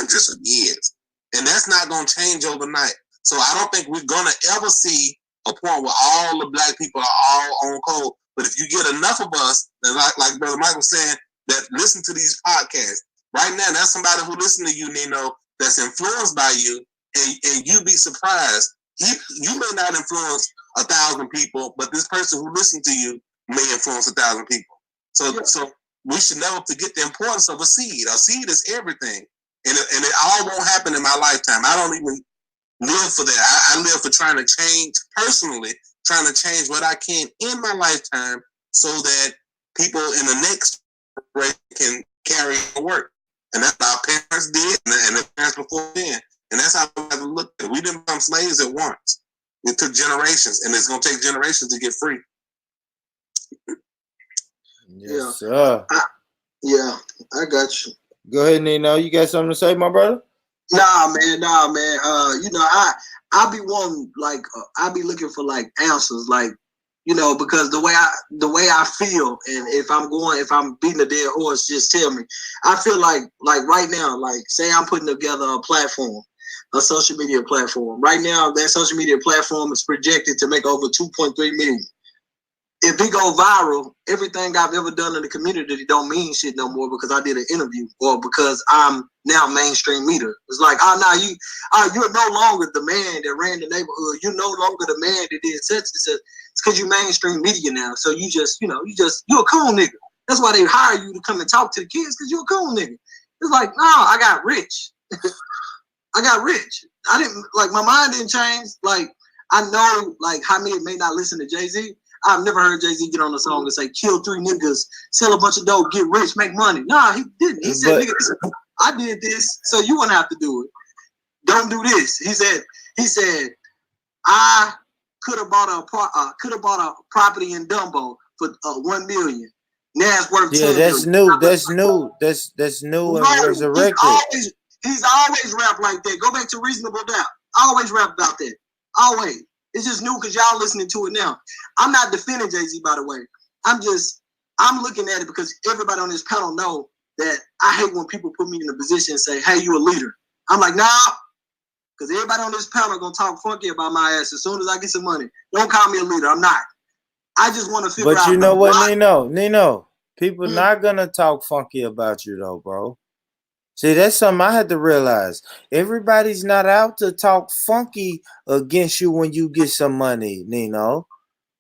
hundreds of years. And that's not going to change overnight. So I don't think we're going to ever see a point where all the black people are all on code. But if you get enough of us, like Brother Mike was saying, that listen to these podcasts, right now, that's somebody who listen to you, Nino, that's influenced by you, and you be surprised. You may not influence 1,000 people, but this person who listened to you may influence 1,000 people. So we should never forget the importance of a seed. A seed is everything. And it all won't happen in my lifetime. I don't even live for that. I live for trying to change, personally, trying to change what I can in my lifetime so that people in the next generation can carry the work. And that's what our parents did and the parents before then. And that's how we have to look at it. We didn't become slaves at once. It took generations, and it's going to take generations to get free. Yes, sir. I got you. Go ahead, Nino. You got something to say, my brother? Nah, man. You know, I be wanting, like, I be looking for like answers, like, you know, because the way I feel, and if I'm beating a dead horse, just tell me. I feel like right now, like, say I'm putting together a platform, a social media platform. Right now, that social media platform is projected to make over 2.3 million. If it go viral, everything I've ever done in the community don't mean shit no more because I did an interview or because I'm now mainstream media. It's like, you're no longer the man that ran the neighborhood. You're no longer the man that did such and such. It's because you mainstream media now. So you're a cool nigga. That's why they hire you to come and talk to the kids, because you're a cool nigga. It's like, no, I got rich. I got rich. I didn't, like, my mind didn't change. Like, I know, like, Hamid may not listen to Jay-Z. I've never heard Jay-Z get on the song and say, kill 3 niggas, sell a bunch of dope, get rich, make money. Nah, he didn't. He said, nigga, I did this, so you wouldn't have to do it. Don't do this. He said, I could have bought a property in Dumbo for $1 million. Now it's worth $10 that's million. new. That's new. That's new and resurrected. He's always rap like that. Go back to Reasonable Doubt. Always rap about that. Always. It's just new because y'all listening to it now. I'm not defending Jay-Z, by the way. I'm looking at it because everybody on this panel know that I hate when people put me in a position and say, hey, you a leader. I'm like, nah, because everybody on this panel going to talk funky about my ass as soon as I get some money. Don't call me a leader. I'm not. I just want to figure out. But you know what, Nino? People not going to talk funky about you, though, bro. See, that's something I had to realize. Everybody's not out to talk funky against you when you get some money, Nino.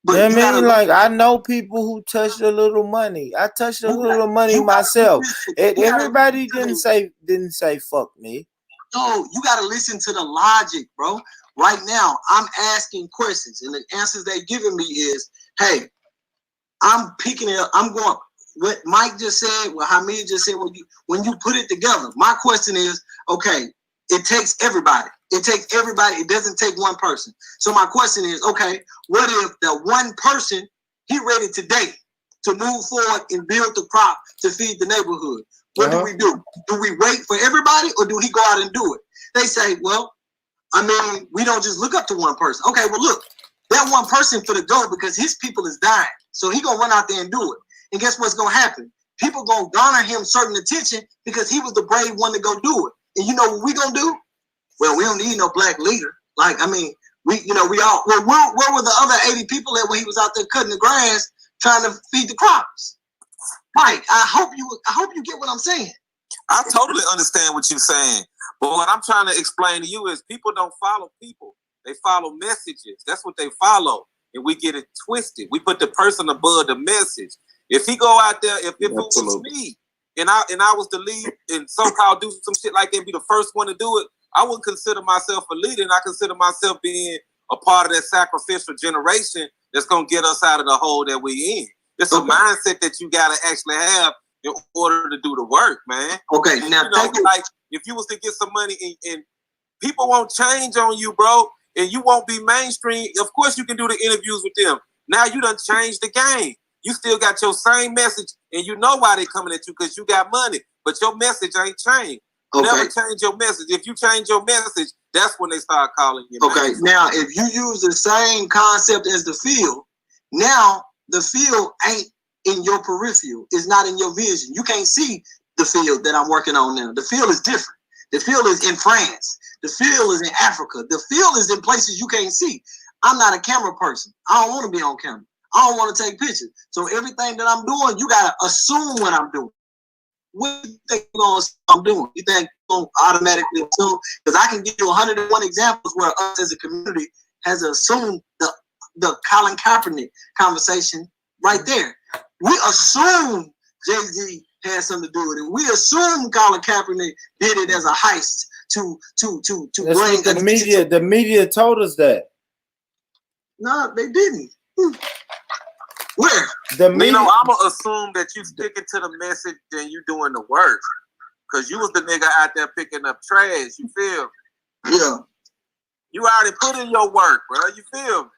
But you know what I mean? Like, I know people who touched a little money. I touched a little money myself. Everybody didn't say fuck me. No, you got to listen to the logic, bro. Right now, I'm asking questions, and the answers they're giving me is, hey, I'm picking it up. I'm going. What Mike just said, what Hamid just said, when you put it together, my question is, okay, it takes everybody. It takes everybody. It doesn't take one person. So my question is, okay, what if the one person, he ready today to move forward and build the crop to feed the neighborhood? What do we do? Do we wait for everybody, or do he go out and do it? They say, well, I mean, we don't just look up to one person. Okay, well, look, that one person for the go because his people is dying. So he going to run out there and do it. And guess what's going to happen? People going to garner him certain attention because he was the brave one to go do it. And you know what we going to do? Well, we don't need no black leader. Like, I mean, where were the other 80 people at when he was out there cutting the grass trying to feed the crops? Mike, I hope you get what I'm saying. I totally understand what you're saying. But what I'm trying to explain to you is people don't follow people. They follow messages. That's what they follow. And we get it twisted. We put the person above the message. If he go out there, if it was me, and I was the lead and so-called do some shit like that, be the first one to do it, I wouldn't consider myself a leader, and I consider myself being a part of that sacrificial generation that's going to get us out of the hole that we in. It's a mindset that you got to actually have in order to do the work, man. Okay, now like if you was to get some money and people won't change on you, bro, and you won't be mainstream, of course you can do the interviews with them. Now you done changed the game. You still got your same message, and you know why they coming at you because you got money, but your message ain't changed. Okay. Never change your message. If you change your message, that's when they start calling you. Okay, now if you use the same concept as the field, now the field ain't in your peripheral. It's not in your vision. You can't see the field that I'm working on now. The field is different. The field is in France. The field is in Africa. The field is in places you can't see. I'm not a camera person. I don't want to be on camera. I don't want to take pictures. So everything that I'm doing, you gotta assume what I'm doing. What do you think I'm doing? You think I'm going to automatically assume? Because I can give you 101 examples where us as a community has assumed the Colin Kaepernick conversation right there. We assume Jay-Z had something to do with it. We assume Colin Kaepernick did it as a heist to bring the media told us that. No, they didn't. Where? Nino, I'm gonna assume that you sticking to the message and you doing the work, cause you was the nigga out there picking up trash. You feel? Yeah. You already put in your work, bro. You feel me?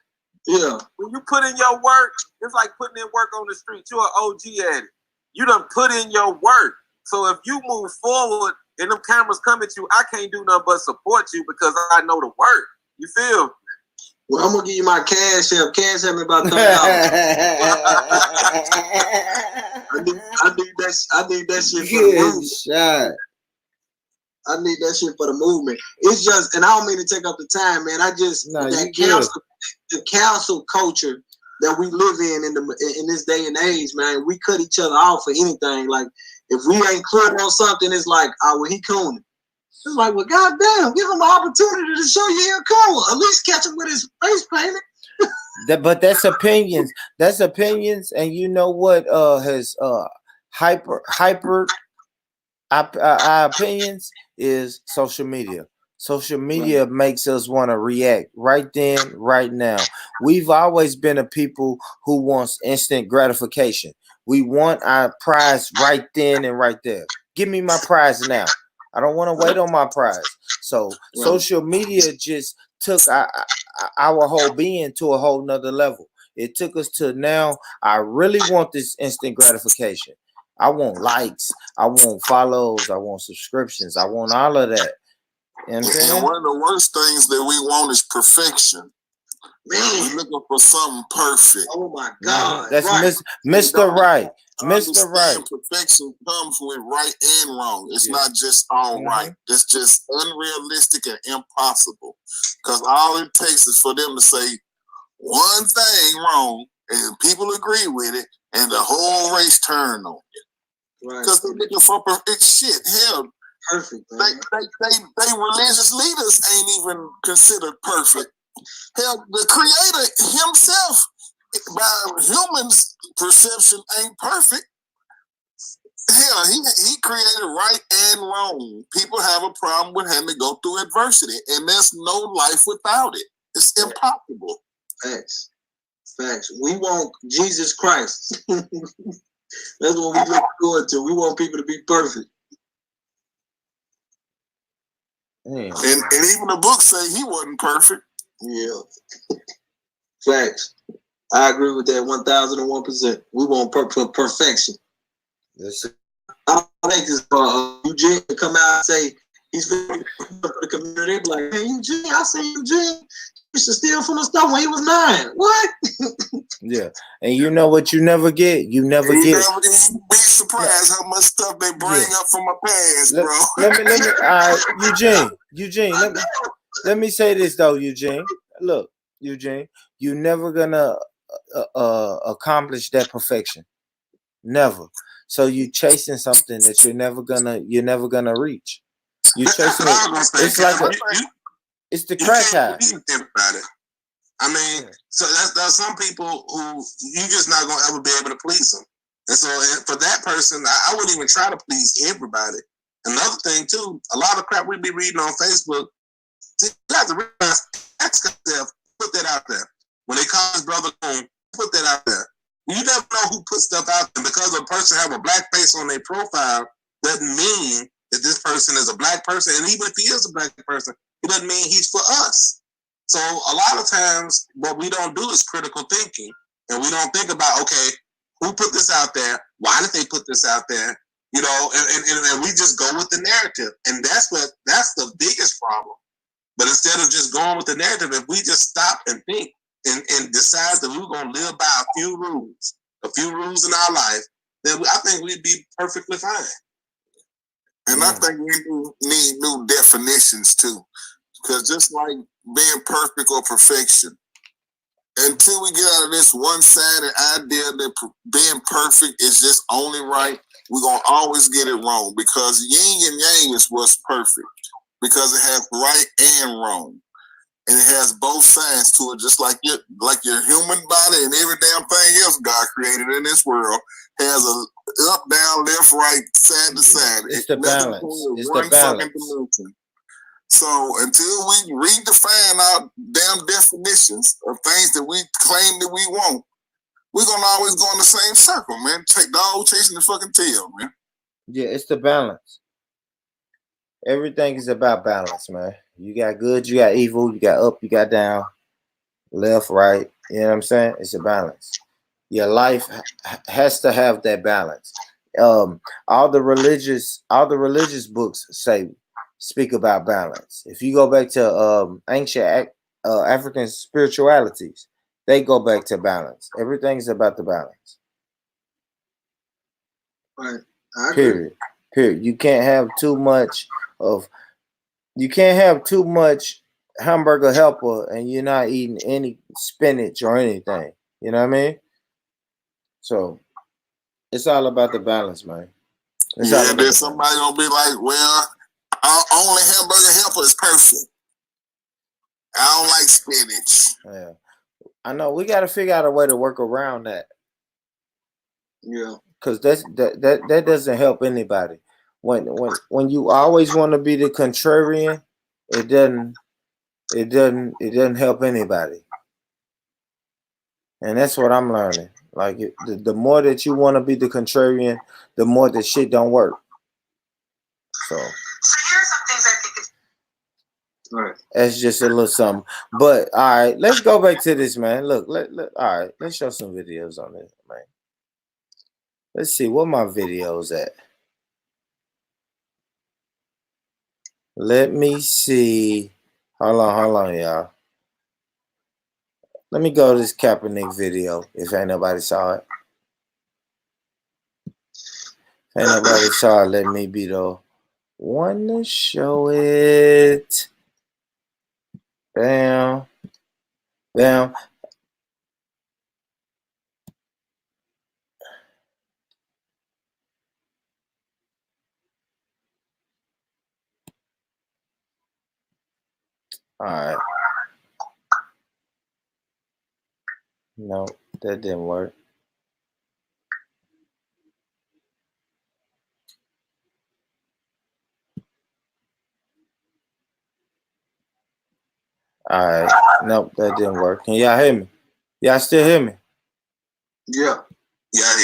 Yeah. When you put in your work, it's like putting in work on the street. You're an OG at it. You done put in your work. So if you move forward and them cameras come at you, I can't do nothing but support you because I know the work. You feel me? Well, I'm gonna give you my cash app. Cash app me about $30. I need that shit for the movement. Shot. I need that shit for the movement. It's just, and I don't mean to take up the time, man. The council culture that we live in this day and age, man. We cut each other off for anything. Like if we ain't clear on something, it's like, oh, well, he cooning. It's like, well, goddamn, give him an opportunity to show you you're cool. At least catch him with his face painted. But that's opinions. That's opinions, and you know what? Has hyper our opinions is social media. Social media makes us want to react right then, right now. We've always been a people who wants instant gratification. We want our prize right then and right there. Give me my prize now. I don't want to wait on my prize. So social media just took our whole being to a whole nother level. It took us to now, I really want this instant gratification. I want likes. I want follows. I want subscriptions. I want all of that. You know what I'm saying? And one of the worst things that we want is perfection. Man, we're looking for something perfect. Oh my God. That's right. Mr. Right. Mr. Right. Perfection comes with right and wrong. It's not just all right. It's just unrealistic and impossible. Because all it takes is for them to say one thing wrong and people agree with it and the whole race turn on it. Because they're looking for perfect shit. Hell, perfect. They religious leaders ain't even considered perfect. Hell, the creator himself, by humans' perception, ain't perfect. Hell, he created right and wrong. People have a problem with having to go through adversity, and there's no life without it. It's impossible. Facts. We want Jesus Christ. That's what we look forward to. We want people to be perfect. And even the book say he wasn't perfect. Yeah. Facts. I agree with that 1,001%. We want perfection. Yes. I don't think it's for Eugene to come out and say he's for the community. Be like, hey, Eugene, I see Eugene used to steal from the store when he was 9. What? Yeah. And you know what you never get? You never get. You'd be surprised how much stuff they bring up from my past, bro. Let me Eugene, let me say this though, Eugene. Look, Eugene, you're never gonna accomplish that perfection. Never. So you chasing something that you're never gonna reach. You chasing it. It's like it's the crack house. I mean, so there's some people who you just not gonna ever be able to please them. And so for that person, I wouldn't even try to please everybody. Another thing too, a lot of crap we be reading on Facebook. See, you have to realize, ask yourself, put that out there. When they call his brother home, put that out there. You never know who puts stuff out there. Because a person have a black face on their profile doesn't mean that this person is a black person. And even if he is a black person, it doesn't mean he's for us. So a lot of times what we don't do is critical thinking. And we don't think about, okay, who put this out there? Why did they put this out there? You know, and we just go with the narrative. And that's the biggest problem. But instead of just going with the narrative, if we just stop and think and decide that we're going to live by a few rules in our life, then I think we'd be perfectly fine. And I think we need new definitions too. Because just like being perfect or perfection, until we get out of this one-sided idea that being perfect is just only right, we're going to always get it wrong. Because yin and yang is what's perfect. Because it has right and wrong. And it has both sides to it, just like your human body and every damn thing else God created in this world has a up, down, left, right, side to side. It's the balance. It's the balance. So until we redefine our damn definitions of things that we claim that we want, we're gonna always go in the same circle, man. Take dog chasing the fucking tail, man. Yeah, it's the balance. Everything is about balance, man. You got good, you got evil, you got up, you got down, left, right. You know what I'm saying? It's a balance. Your life has to have that balance. All the religious books speak about balance. If you go back to ancient African spiritualities, they go back to balance. Everything's about the balance. Right. Period. You can't have too much hamburger helper and you're not eating any spinach or anything. You know what I mean? So it's all about the balance, man. There's somebody gonna be like, well, our only hamburger helper is perfect. I don't like spinach. Yeah. I know we gotta figure out a way to work around that. Yeah. Because that doesn't help anybody. When you always want to be the contrarian, it doesn't help anybody. And that's what I'm learning. Like the more that you want to be the contrarian, the more the shit don't work. So here are some things I think is right. That's just a little something. But all right, let's go back to this, man. Look, all right, let's show some videos on this, man. Let's see what my videos at. Let me see. Hold on, y'all. Let me go to this Kaepernick video if ain't nobody saw it. Ain't nobody saw it. Let me be the one to show it. Bam. Bam. All right. No, that didn't work. All right. Nope, that didn't work. Can y'all hear me? Y'all still hear me? Yeah. Yeah,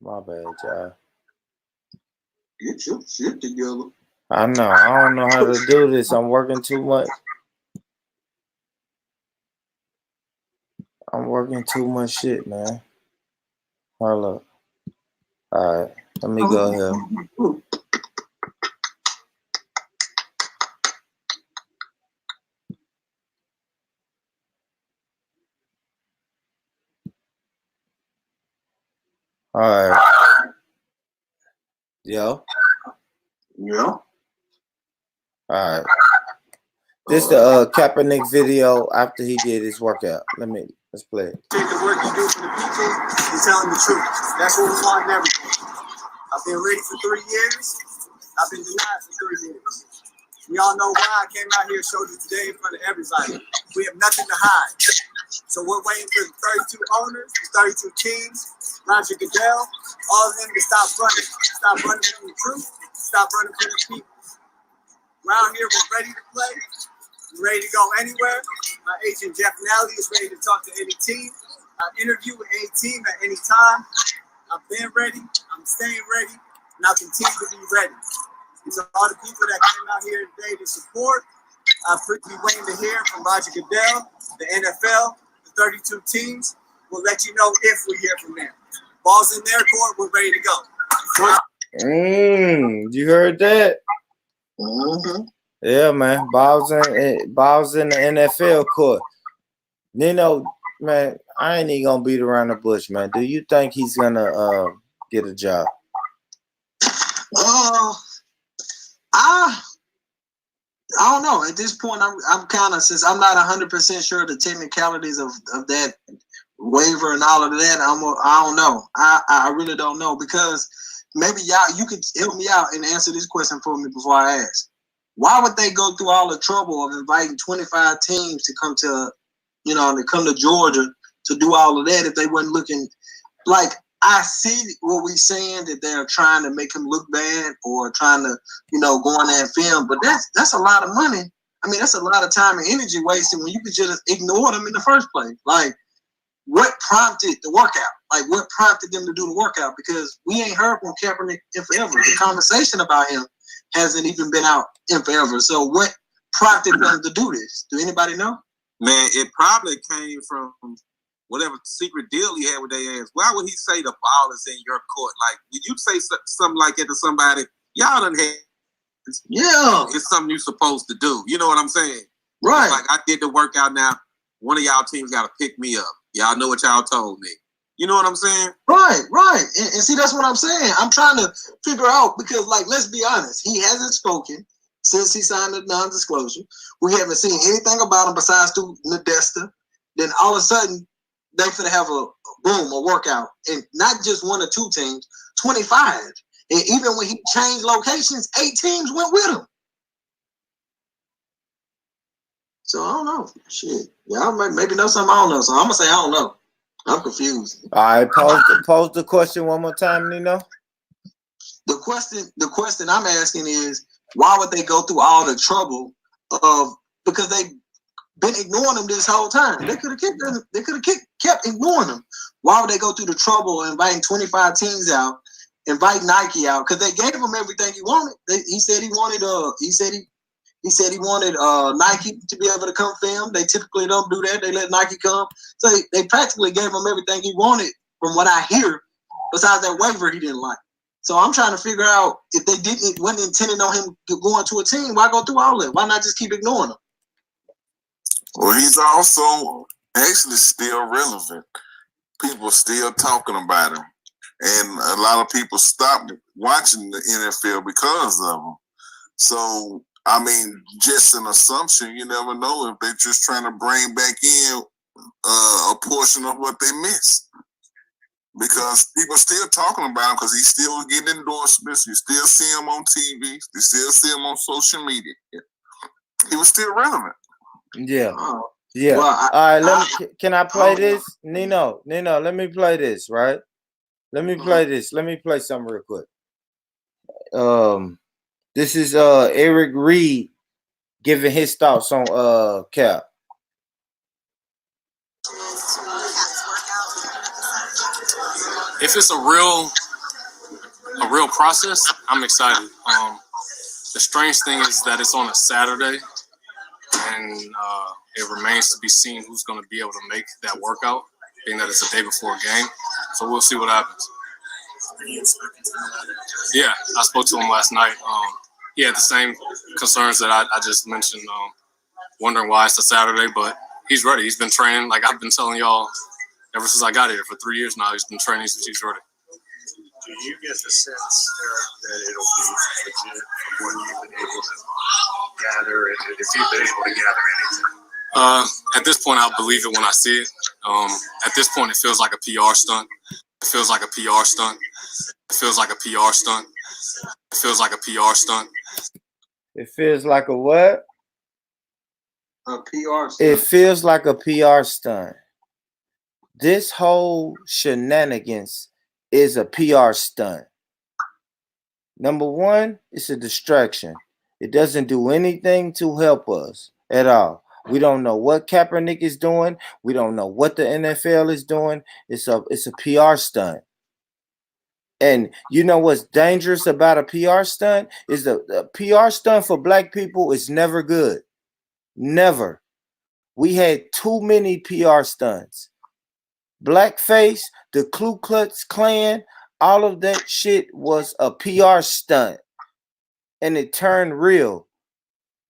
My bad, y'all. Get your shit together. I know. I don't know how to do this. I'm working too much. I'm working too much shit, man. Hold up. All right. Let me go here. All right. Yo. Yeah. All right. This the Kaepernick video after he did his workout. Let's play it. Take the work you do for the people and tell them the truth. That's what we want in everything. I've been ready for 3 years. I've been denied for 3 years. We all know why I came out here and showed it today in front of everybody. We have nothing to hide. So we're waiting for the 32 owners, the 32 teams, Roger Goodell, all of them to stop running. Stop running from the truth. Stop running from the people. Around here, we're ready to play. We're ready to go anywhere. My agent Jeff Nally is ready to talk to any team. I'll interview with any team at any time. I've been ready. I'm staying ready. And I'll continue to be ready. And so all the people that came out here today to support, I'll be waiting to hear from Roger Goodell, the NFL, the 32 teams. We'll let you know if we hear from them. Ball's in their court. We're ready to go. You heard that? Mm-hmm. Yeah, man. Balls in the NFL court. Nino, man, I ain't even gonna beat around the bush, man. Do you think he's gonna get a job? I don't know. At this point, I'm kind of, since I'm not 100% sure the technicalities of that waiver and all of that. I don't know. I really don't know, because maybe you could help me out and answer this question for me before I ask. Why would they go through all the trouble of inviting 25 teams to come to, to come to Georgia to do all of that if they wasn't looking like? I see what we're saying, that they're trying to make him look bad or trying to, go in there and film, but that's a lot of money. I mean, that's a lot of time and energy wasted when you could just ignore them in the first place. Like, what prompted the workout? Like, what prompted them to do the workout? Because we ain't heard from Kaepernick in forever. The conversation about him hasn't even been out in forever. So what prompted them to do this? Do anybody know? Man, it probably came from whatever secret deal he had with their ass. Why would he say the ball is in your court? Like, when you say something like that to somebody, y'all done had. Yeah. It's something you're supposed to do. You know what I'm saying? Right. It's like, I did the workout now. One of y'all teams got to pick me up. Y'all know what y'all told me. You know what I'm saying? Right. And see, that's what I'm saying. I'm trying to figure out, because, like, let's be honest. He hasn't spoken since he signed the non-disclosure. We haven't seen anything about him besides through Nadesta. Then all of a sudden, they finna have a workout. And not just one or two teams, 25. And even when he changed locations, 8 teams went with him. So I don't know. Shit. Y'all maybe know something I don't know. So I'm gonna say I don't know. I'm confused. All right, pose the question one more time, Nino. The question I'm asking is, why would they go through all the trouble of, because they've been ignoring them this whole time? They could have kept ignoring them. Why would they go through the trouble of inviting 25 teams out, invite Nike out? Because they gave him everything he wanted. He said he wanted Nike to be able to come film. They typically don't do that. They let Nike come. So they practically gave him everything he wanted, from what I hear, besides that waiver he didn't like. So I'm trying to figure out, if they wasn't intending on him going to a team, why go through all that? Why not just keep ignoring him? Well, he's also actually still relevant. People still talking about him. And a lot of people stopped watching the NFL because of him. So, I mean, just an assumption. You never know if they're just trying to bring back in a portion of what they missed. Because people are still talking about him, because he's still getting endorsements. You still see him on TV. You still see him on social media. He was still relevant. Yeah. Yeah. Well, all right, can I play this? Nino, let me play this, right? Let me play this. Let me play something real quick. This is Eric Reed giving his thoughts on Cap. If it's a real process, I'm excited. The strange thing is that it's on a Saturday, and it remains to be seen who's going to be able to make that workout, being that it's a day before a game. So we'll see what happens. Yeah, I spoke to him last night. He had the same concerns that I just mentioned, wondering why it's a Saturday, but he's ready. He's been training, like I've been telling y'all, ever since I got here for 3 years now. He's been training since he's ready. Do you get the sense, Eric, that it'll be legit from what you've been able to gather, if you've been able to gather anything? At this point, I'll believe it when I see it. At this point, it feels like a PR stunt. It feels like a PR stunt. It feels like a PR stunt. It feels like a PR stunt. It feels like a what? A PR stunt. It feels like a PR stunt. This whole shenanigans is a PR stunt. Number one, it's a distraction. It doesn't do anything to help us at all. We don't know what Kaepernick is doing. We don't know what the NFL is doing. It's a PR stunt. And you know what's dangerous about a PR stunt is the PR stunt for black people is never good. Never. We had too many PR stunts. Blackface, the Ku Klux Klan, all of that shit was a PR stunt. And it turned real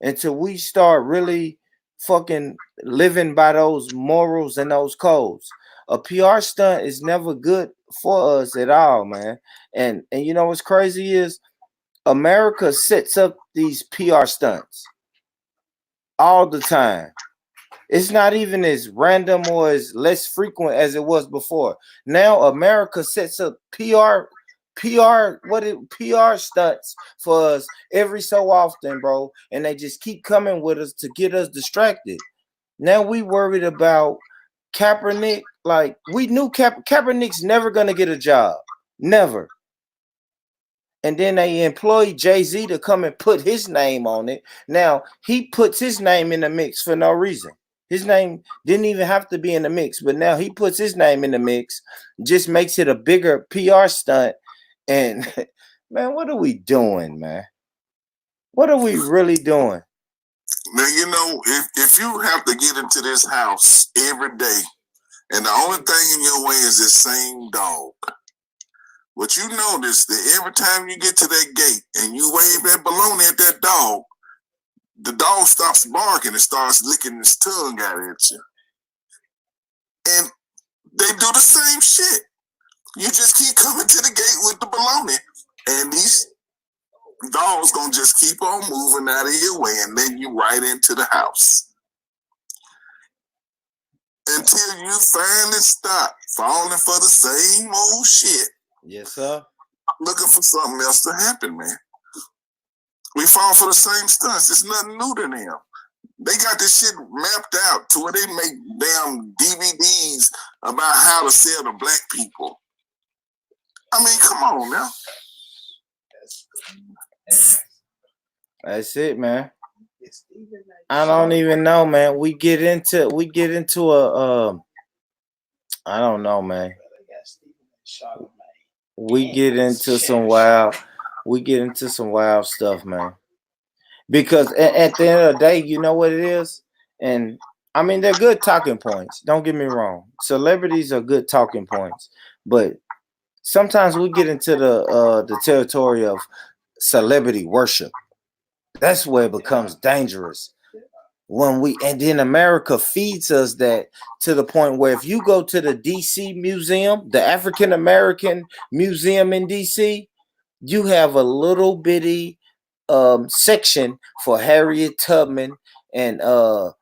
until we start really fucking living by those morals and those codes. A PR stunt is never good for us at all, man. And you know what's crazy is America sets up these PR stunts all the time. It's not even as random or as less frequent as it was before. Now America sets up PR stunts for us every so often, bro, and they just keep coming with us to get us distracted. Now we worried about Kaepernick. Like, we knew Kaepernick's never gonna get a job, never. And then they employ Jay-Z to come and put his name on it. Now he puts his name in the mix for no reason. His name didn't even have to be in the mix, but now he puts his name in the mix, just makes it a bigger PR stunt. And man, what are we doing, man? What are we really doing? Now, you know, if you have to get into this house every day, and the only thing in your way is this same dog, but you notice that every time you get to that gate and you wave that baloney at that dog, the dog stops barking and starts licking his tongue out at you. And they do the same shit. You just keep coming to the gate with the baloney, and these dogs gonna just keep on moving out of your way, and then you right into the house until you finally stop falling for the same old shit. Yes, sir. Looking for something else to happen, man. We fall for the same stunts. It's nothing new to them. They got this shit mapped out to where they make damn DVDs about how to sell to black people. I mean, come on now. That's it, man. I don't even know, man. We get into a I don't know, man. We get into some wild stuff, man. Because at the end of the day, you know what it is? And I mean, they're good talking points. Don't get me wrong. Celebrities are good talking points. But sometimes we get into the territory of celebrity worship. That's where it becomes dangerous. And then America feeds us that to the point where if you go to the DC museum, the African American museum in DC, you have a little bitty section for Harriet Tubman and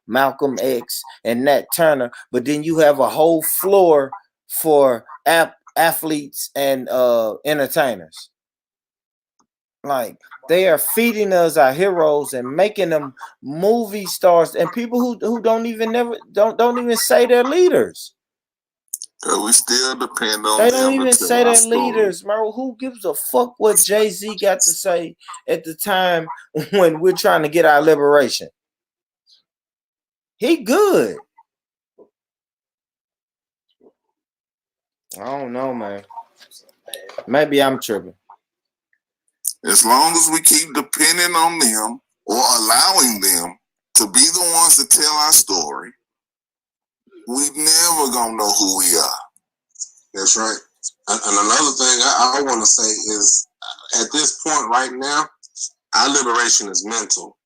Malcolm X and Nat Turner, but then you have a whole floor for athletes and entertainers. Like, they are feeding us our heroes and making them movie stars and people who don't even say they're leaders. We still depend on They them. don't even say they're story. leaders, bro. Who gives a fuck what Jay-Z got to say at the time when we're trying to get our liberation? He good. I don't know, man. Maybe I'm tripping. As long as we keep depending on them or allowing them to be the ones to tell our story, we never gonna know who we are. That's right. And another thing I want to say is, at this point right now, our liberation is mental.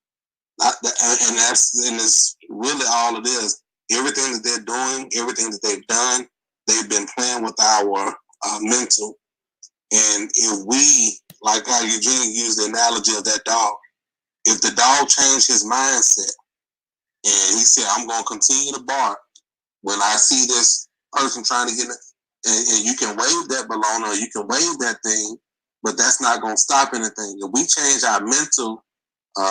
And it's really all it is. Everything that they're doing, everything that they've done, they've been playing with our mental. And if we, like how Eugene used the analogy of that dog, if the dog changed his mindset and he said, I'm going to continue to bark when I see this person trying to get it, and you can wave that balloon or you can wave that thing, but that's not going to stop anything. If we change our mental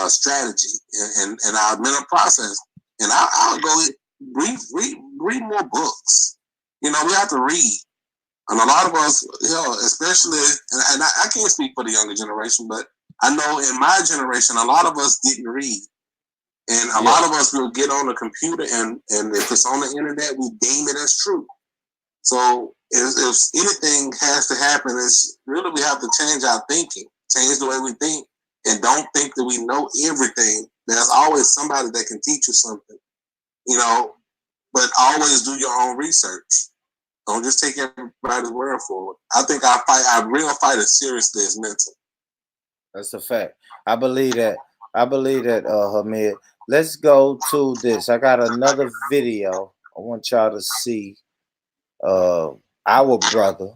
strategy and our mental process, and I'll go read more books. You know, we have to read. And a lot of us, you know, especially, and I can't speak for the younger generation, but I know in my generation, a lot of us didn't read. And a lot of us will get on the computer and if it's on the internet, we deem it as true. So if anything has to happen, it's really we have to change our thinking, change the way we think, and don't think that we know everything. There's always somebody that can teach you something, you know, but always do your own research. Don't just take everybody's word for it. I think our real fight is seriously is mental. That's a fact. I believe that, Hamid. let's go to this. I got another video. I want y'all to see our brother,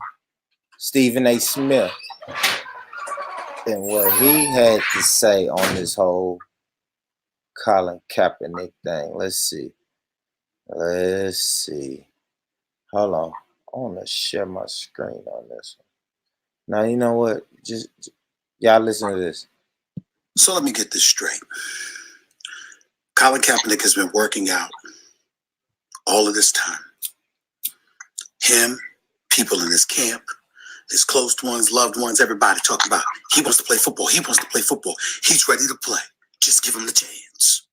Stephen A. Smith, and what he had to say on this whole Colin Kaepernick thing. Let's see. Let's see. Hold on. I want to share my screen on this one. Now, you know what? Just y'all listen to this. So let me get this straight. Colin Kaepernick has been working out all of this time. Him, people in his camp, his close ones, loved ones, everybody talking about he wants to play football. He wants to play football. He's ready to play. Just give him the chance.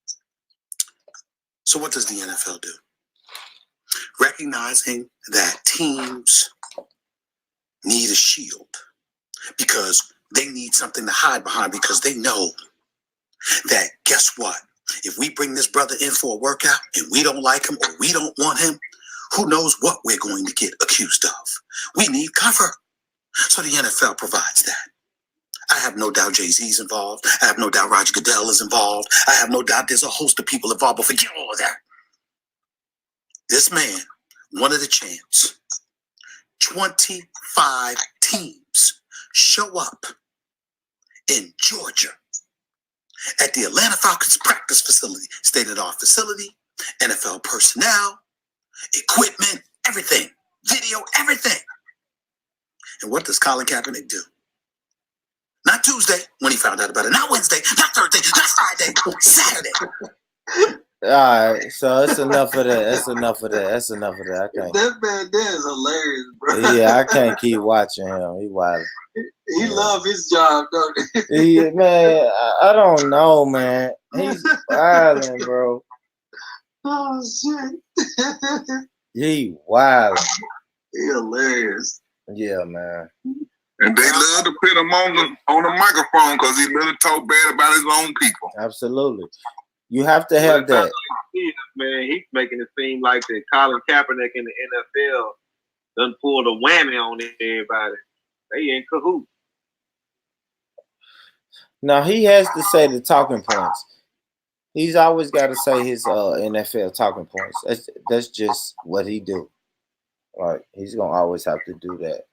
So what does the NFL do? Recognizing that teams need a shield because they need something to hide behind, because they know that, guess what? If we bring this brother in for a workout and we don't like him or we don't want him, who knows what we're going to get accused of. We need cover. So the NFL provides that. I have no doubt Jay-Z's involved. I have no doubt Roger Goodell is involved. I have no doubt there's a host of people involved, but forget all of that. This man wanted a chance. 25 teams show up in Georgia at the Atlanta Falcons practice facility, state-of-the-art facility, NFL personnel, equipment, everything, video, everything. And what does Colin Kaepernick do? Not Tuesday when he found out about it, not Wednesday, not Thursday, not Friday, Saturday. All right, so that's enough of that. That's enough of that. That's enough of that. I can't. That man there is hilarious, bro. Yeah, I can't keep watching him. He wild. He love his job, don't he? Yeah, man, I don't know, man. He's wilding, bro. Oh shit. He wild. He hilarious. Yeah, man. And they love to put him on the microphone because he really talk bad about his own people. Absolutely. You have to have that. Man, he's making it seem like that Colin Kaepernick in the NFL done pulled a whammy on everybody. They in cahoots. Now he has to say the talking points. He's always got to say his NFL talking points. That's just what he do. Like he's gonna always have to do that.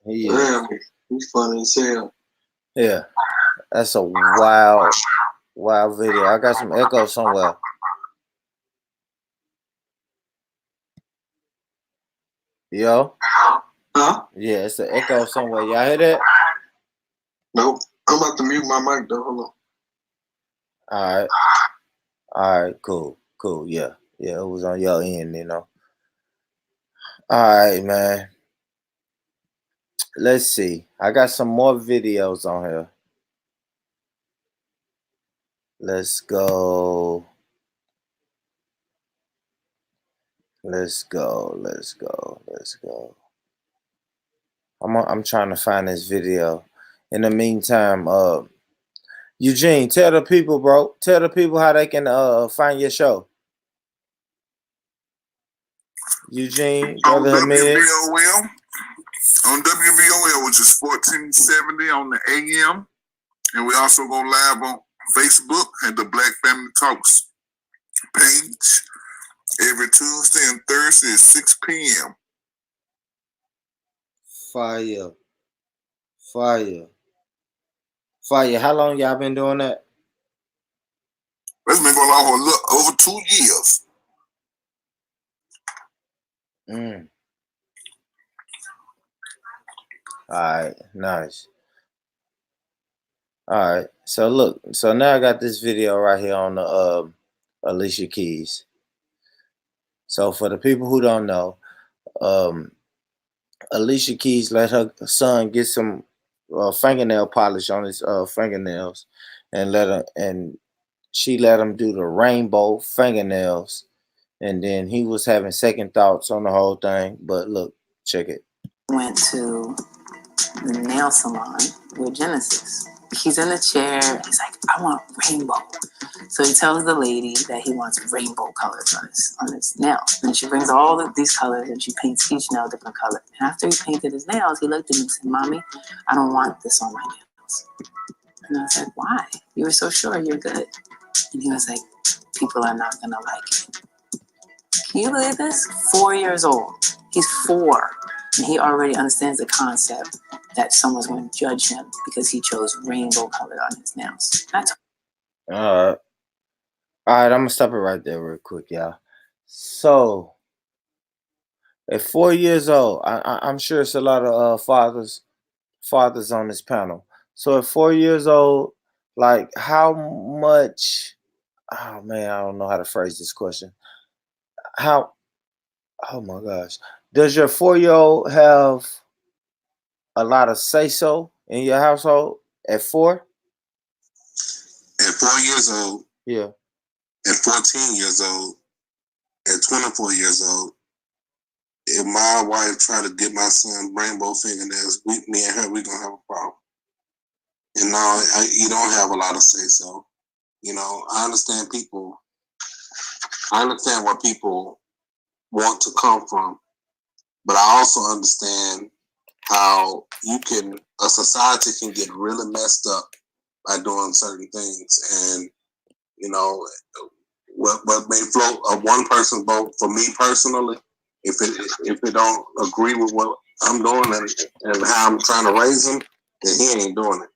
He is. Damn, he's funny as hell. Yeah, that's a wild video. I got some echo somewhere. Yo. Huh? Yeah, it's an echo somewhere. Y'all hear that? Nope. I'm about to mute my mic though. Hold on. All right, cool. Yeah, it was on your end, you know. All right, man. Let's see. I got some more videos on here. Let's go. I'm trying to find this video. In the meantime, Eugene, tell the people, bro. Tell the people how they can find your show. Eugene, brother Hamid. On WVOL, which is 1470 on the AM. And we also go live on Facebook at the Black Family Talks page every Tuesday and Thursday at 6 p.m. Fire. How long y'all been doing that? It's been going on for over 2 years. All right, nice. All right, so look, so now I got this video right here on the Alicia Keys. So for the people who don't know, Alicia Keys let her son get some fingernail polish on his fingernails, and she let him do the rainbow fingernails, and then he was having second thoughts on the whole thing. But look, check it. Went to the nail salon with Genesis. He's in a chair. He's like, I want rainbow. So he tells the lady that he wants rainbow colors on his nails. And she brings all of these colors and she paints each nail a different color. And after he painted his nails, he looked at me and said, Mommy, I don't want this on my nails. And I said, why? You were so sure you're good. And he was like, people are not gonna like it. Can you believe this? 4 years old. He's 4. And he already understands the concept that someone's going to judge him because he chose rainbow color on his nails. All right. I'm gonna stop it right there real quick, y'all. So at 4 years old, I'm sure it's a lot of fathers on this panel. So at 4 years old, like how much? Oh man, I don't know how to phrase this question. How? Oh my gosh, does your 4-year-old have a lot of say so in your household at 4? At 4 years old, Yeah. at 14 years old, at 24 years old, if my wife try to get my son rainbow fingernails, me and her, we gonna have a problem. And no, you don't have a lot of say so. You know, I understand where people want to come from, but I also understand how a society can get really messed up by doing certain things. And, you know, what may float one person's boat, for me personally, if it don't agree with what I'm doing and how I'm trying to raise them, then he ain't doing it.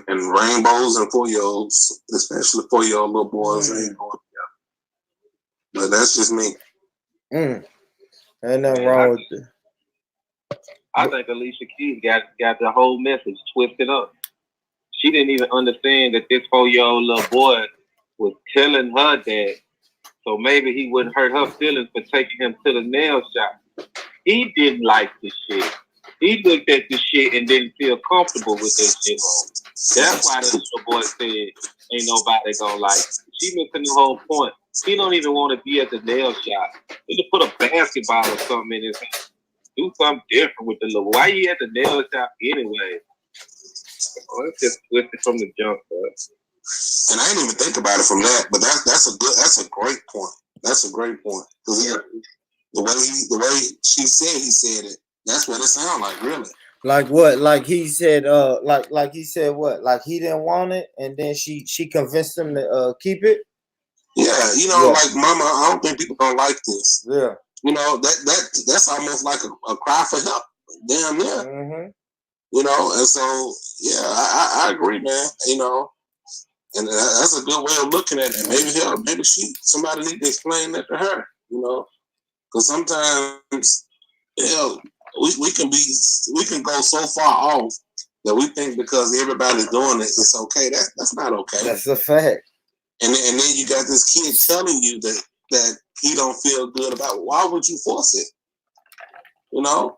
And rainbows and 4-year-olds, especially 4-year-old little boys, ain't going together. But that's just me. Ain't nothing wrong with it. I think Alicia Keys got the whole message twisted up. She didn't even understand that this 4-year-old little boy was telling her that, so maybe he wouldn't hurt her feelings for taking him to the nail shop. He didn't like the shit. He looked at the shit and didn't feel comfortable with that shit on. That's why the little boy said, ain't nobody gonna like it. She missing the whole point. He don't even want to be at the nail shop. He just put a basketball or something in his hand. Do something different with the little. Why you at the nail shop anyway? Oh, it's just twisted from the jump, bro. And I didn't even think about it from that, but that's a great point. That's a great point. Because the way she said he said it, that's what it sounded like, really. Like what? Like he said, like he said what? Like he didn't want it, and then she convinced him to keep it. Yeah, you know, like mama, I don't think people gonna like this. Yeah. You know, that's almost like a cry for help. Damn near. Mm-hmm. You know, and so yeah, I agree, man. You know, and that's a good way of looking at it. Maybe somebody need to explain that to her. You know, because sometimes, we can go so far off that we think because everybody's doing it, it's okay. That's not okay. That's a fact. And then you got this kid telling you that he don't feel good about it. Why would you force it? You know?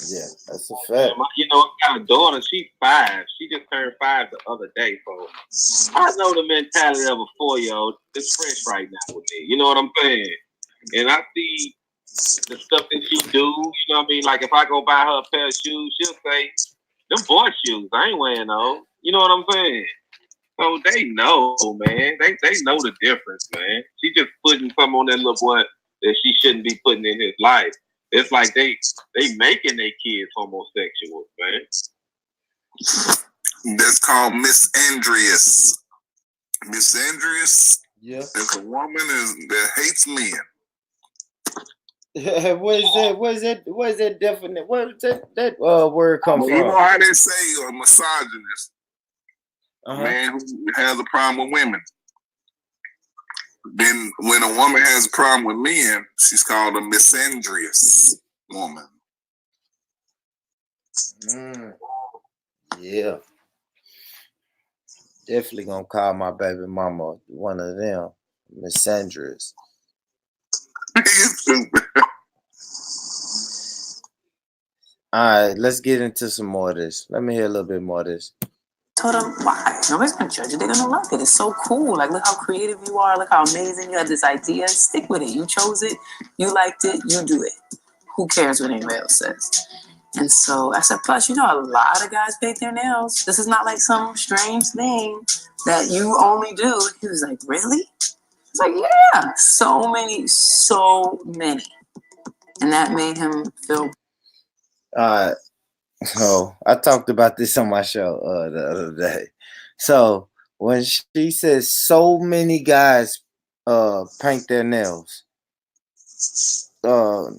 Yeah, that's a fact. You know, I got a daughter. She's 5. She just turned 5 the other day. So I know the mentality of a 4-year-old. It's fresh right now with me. You know what I'm saying? And I see the stuff that she do. You know what I mean? Like if I go buy her a pair of shoes, she'll say, "Them boy shoes. I ain't wearing those." You know what I'm saying? So they know, man. They know the difference, man. She just putting something on that little boy that she shouldn't be putting in his life. It's like they making their kids homosexuals, man. That's called Miss Andreas. Miss Andreas. Yeah. Is a woman that hates men. What is that definite? Where is that word come from? You know how they say a misogynist. A man who has a problem with women. Then when a woman has a problem with men, she's called a misandrous woman. Yeah. Definitely gonna call my baby mama one of them. Misandrous. Alright, let's get into some more of this. Let me hear a little bit more of this. Told them, why? Nobody's gonna judge it. They're gonna love it. It's so cool. Like, look how creative you are. Look how amazing you had this idea. Stick with it. You chose it. You liked it. You do it. Who cares what anybody else says? And so I said, plus, you know, a lot of guys paint their nails. This is not like some strange thing that you only do. He was like, really? I was like, yeah. So many. And that made him feel. So I talked about this on my show the other day. So when she says so many guys paint their nails. I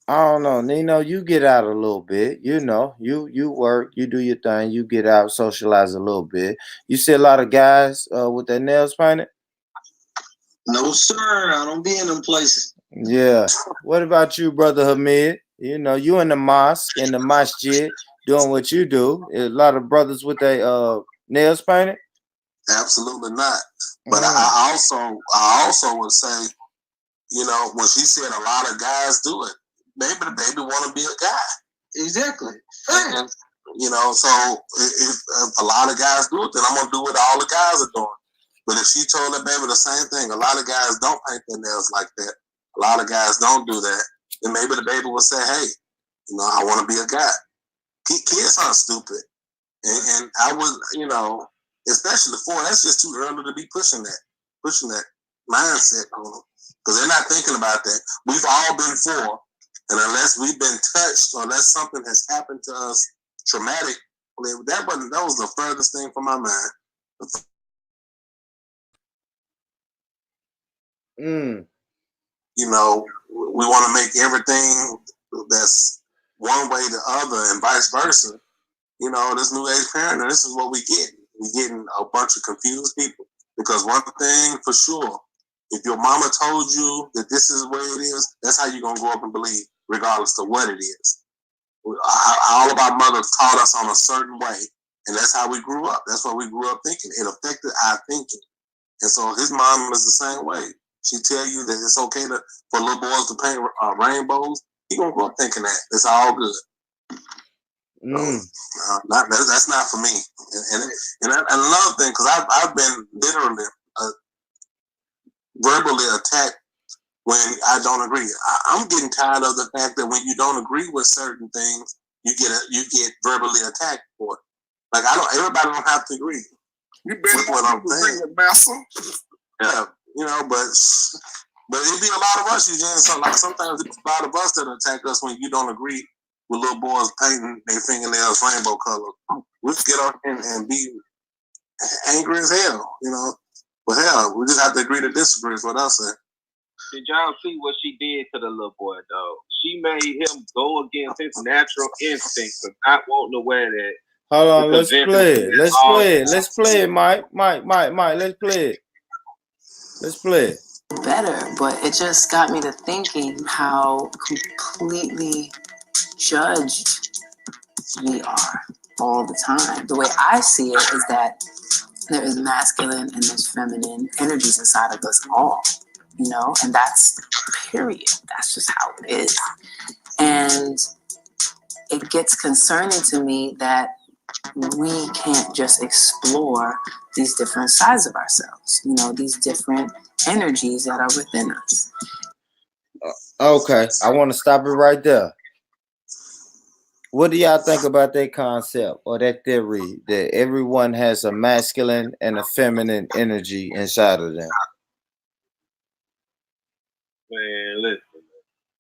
don't know, Nino, you get out a little bit. You know, you work, you do your thing, you get out, socialize a little bit. You see a lot of guys with their nails painted? No, sir. I don't be in them places. Yeah. What about you, brother Hamid? You know, you in the mosque, in the masjid, doing what you do. A lot of brothers with their nails painted? Absolutely not. But I also would say, you know, when she said a lot of guys do it, maybe the baby want to be a guy. Exactly. And, you know, so if a lot of guys do it, then I'm gonna do what all the guys are doing. But if she told the baby the same thing, a lot of guys don't paint their nails like that. A lot of guys don't do that. Then maybe the baby will say, hey, you know, I want to be a guy. Kids aren't stupid. And I would, you know, especially the 4, that's just too early to be pushing that mindset on them. Because they're not thinking about that. We've all been 4. And unless we've been touched or unless something has happened to us traumatic, that was the furthest thing from my mind. You know, we want to make everything that's one way the other and vice versa. You know, this new age parenting, this is what we get. We're getting a bunch of confused people. Because one thing for sure, if your mama told you that this is the way it is, that's how you're going to grow up and believe, regardless of what it is. All of our mothers taught us on a certain way, and that's how we grew up. That's what we grew up thinking. It affected our thinking. And so his mom is the same way. She tell you that it's okay for little boys to paint rainbows. He going to grow up thinking that. It's all good. That's not for me. And another thing, because I've been literally verbally attacked when I don't agree. I'm getting tired of the fact that when you don't agree with certain things, you get verbally attacked for it. Like everybody don't have to agree. You better what I'm saying, Massa. Yeah, you know, but it'd be a lot of us, Eugene. So like sometimes it's a lot of us that attack us when you don't agree with little boys painting their fingernails rainbow color. We get up and be angry as hell, you know. But hell, we just have to agree to disagree is what I say. Did y'all see what she did to the little boy, though? She made him go against his natural instinct of not wanting to wear that. Hold on, let's play it. Let's play it, Mike. Let's play it. Better, but it just got me to thinking how completely judged we are all the time. The way I see it is that there is masculine and there's feminine energies inside of us all, you know, and that's period. That's just how it is. And it gets concerning to me that we can't just explore these different sides of ourselves, you know, these different energies that are within us. Okay, I want to stop it right there. What do y'all think about that concept or that theory that everyone has a masculine and a feminine energy inside of them? Man, listen.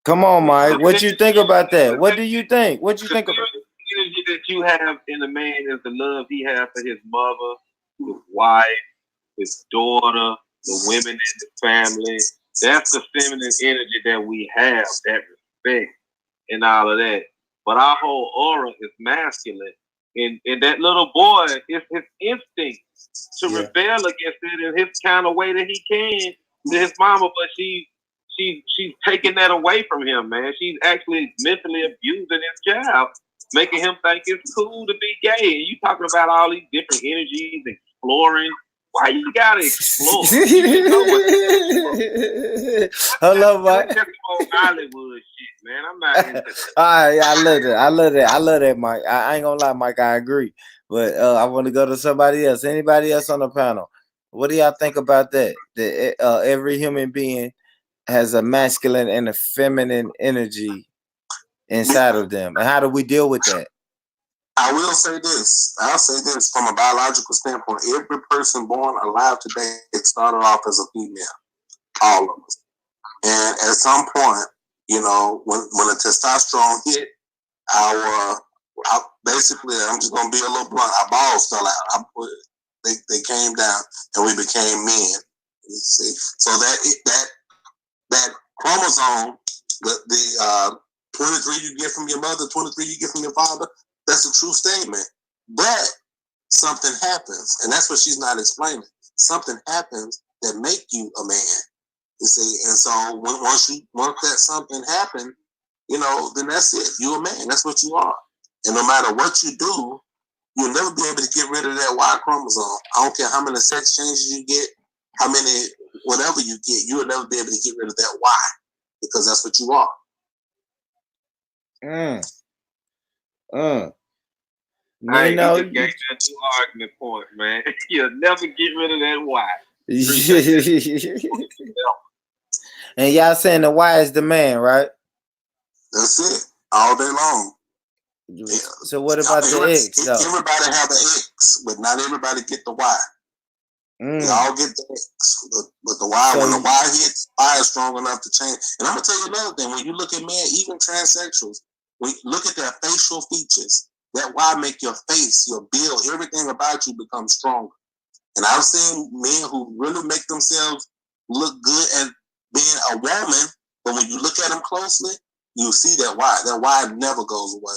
Come on, Mike. What you think about that? What do you think? What you think about the energy that you have in the man is the love he has for his mother, his wife, his daughter, the women in the family. That's the feminine energy that we have, that respect and all of that. But our whole aura is masculine. And that little boy, it's his instinct to rebel against it in his kind of way that he can to his mama, but she's taking that away from him, man. She's actually mentally abusing his child, making him think it's cool to be gay. And you talking about all these different energies, exploring. Why you gotta explore? You know hello, Mike. That's some Hollywood shit, man. I'm not into that. All right, I love that, Mike. I ain't gonna lie, Mike. I agree, but I want to go to somebody else. Anybody else on the panel? What do y'all think about that? That every human being has a masculine and a feminine energy inside of them, and how do we deal with that? I will say this. I'll say this from a biological standpoint. Every person born alive today, it started off as a female. All of us. And at some point, you know, when the testosterone hit, basically, I'm just going to be a little blunt. Our balls fell out. they came down and we became men. You see, so that chromosome, the 23 you get from your mother, 23 you get from your father, that's a true statement. But something happens, and that's what she's not explaining. Something happens that make you a man. You see, and so once that something happened, then that's it. You're a man. That's what you are. And no matter what you do, you'll never be able to get rid of that Y chromosome. I don't care how many sex changes you get, how many whatever you get, you'll never be able to get rid of that Y because that's what you are. Hey, you just gave that new argument point, man. You'll never get rid of that Y. And y'all saying the Y is the man, right? That's it. All day long. Yeah. So what about the X, though? Everybody have an X, but not everybody get the Y. They all get the X, but the Y, when the Y hits, Y is strong enough to change. And I'm going to tell you another thing. When you look at men, even transsexuals, when you look at their facial features, that Y make your face, your build, everything about you become stronger. And I've seen men who really make themselves look good at being a woman, but when you look at them closely, you see that Y. That Y never goes away.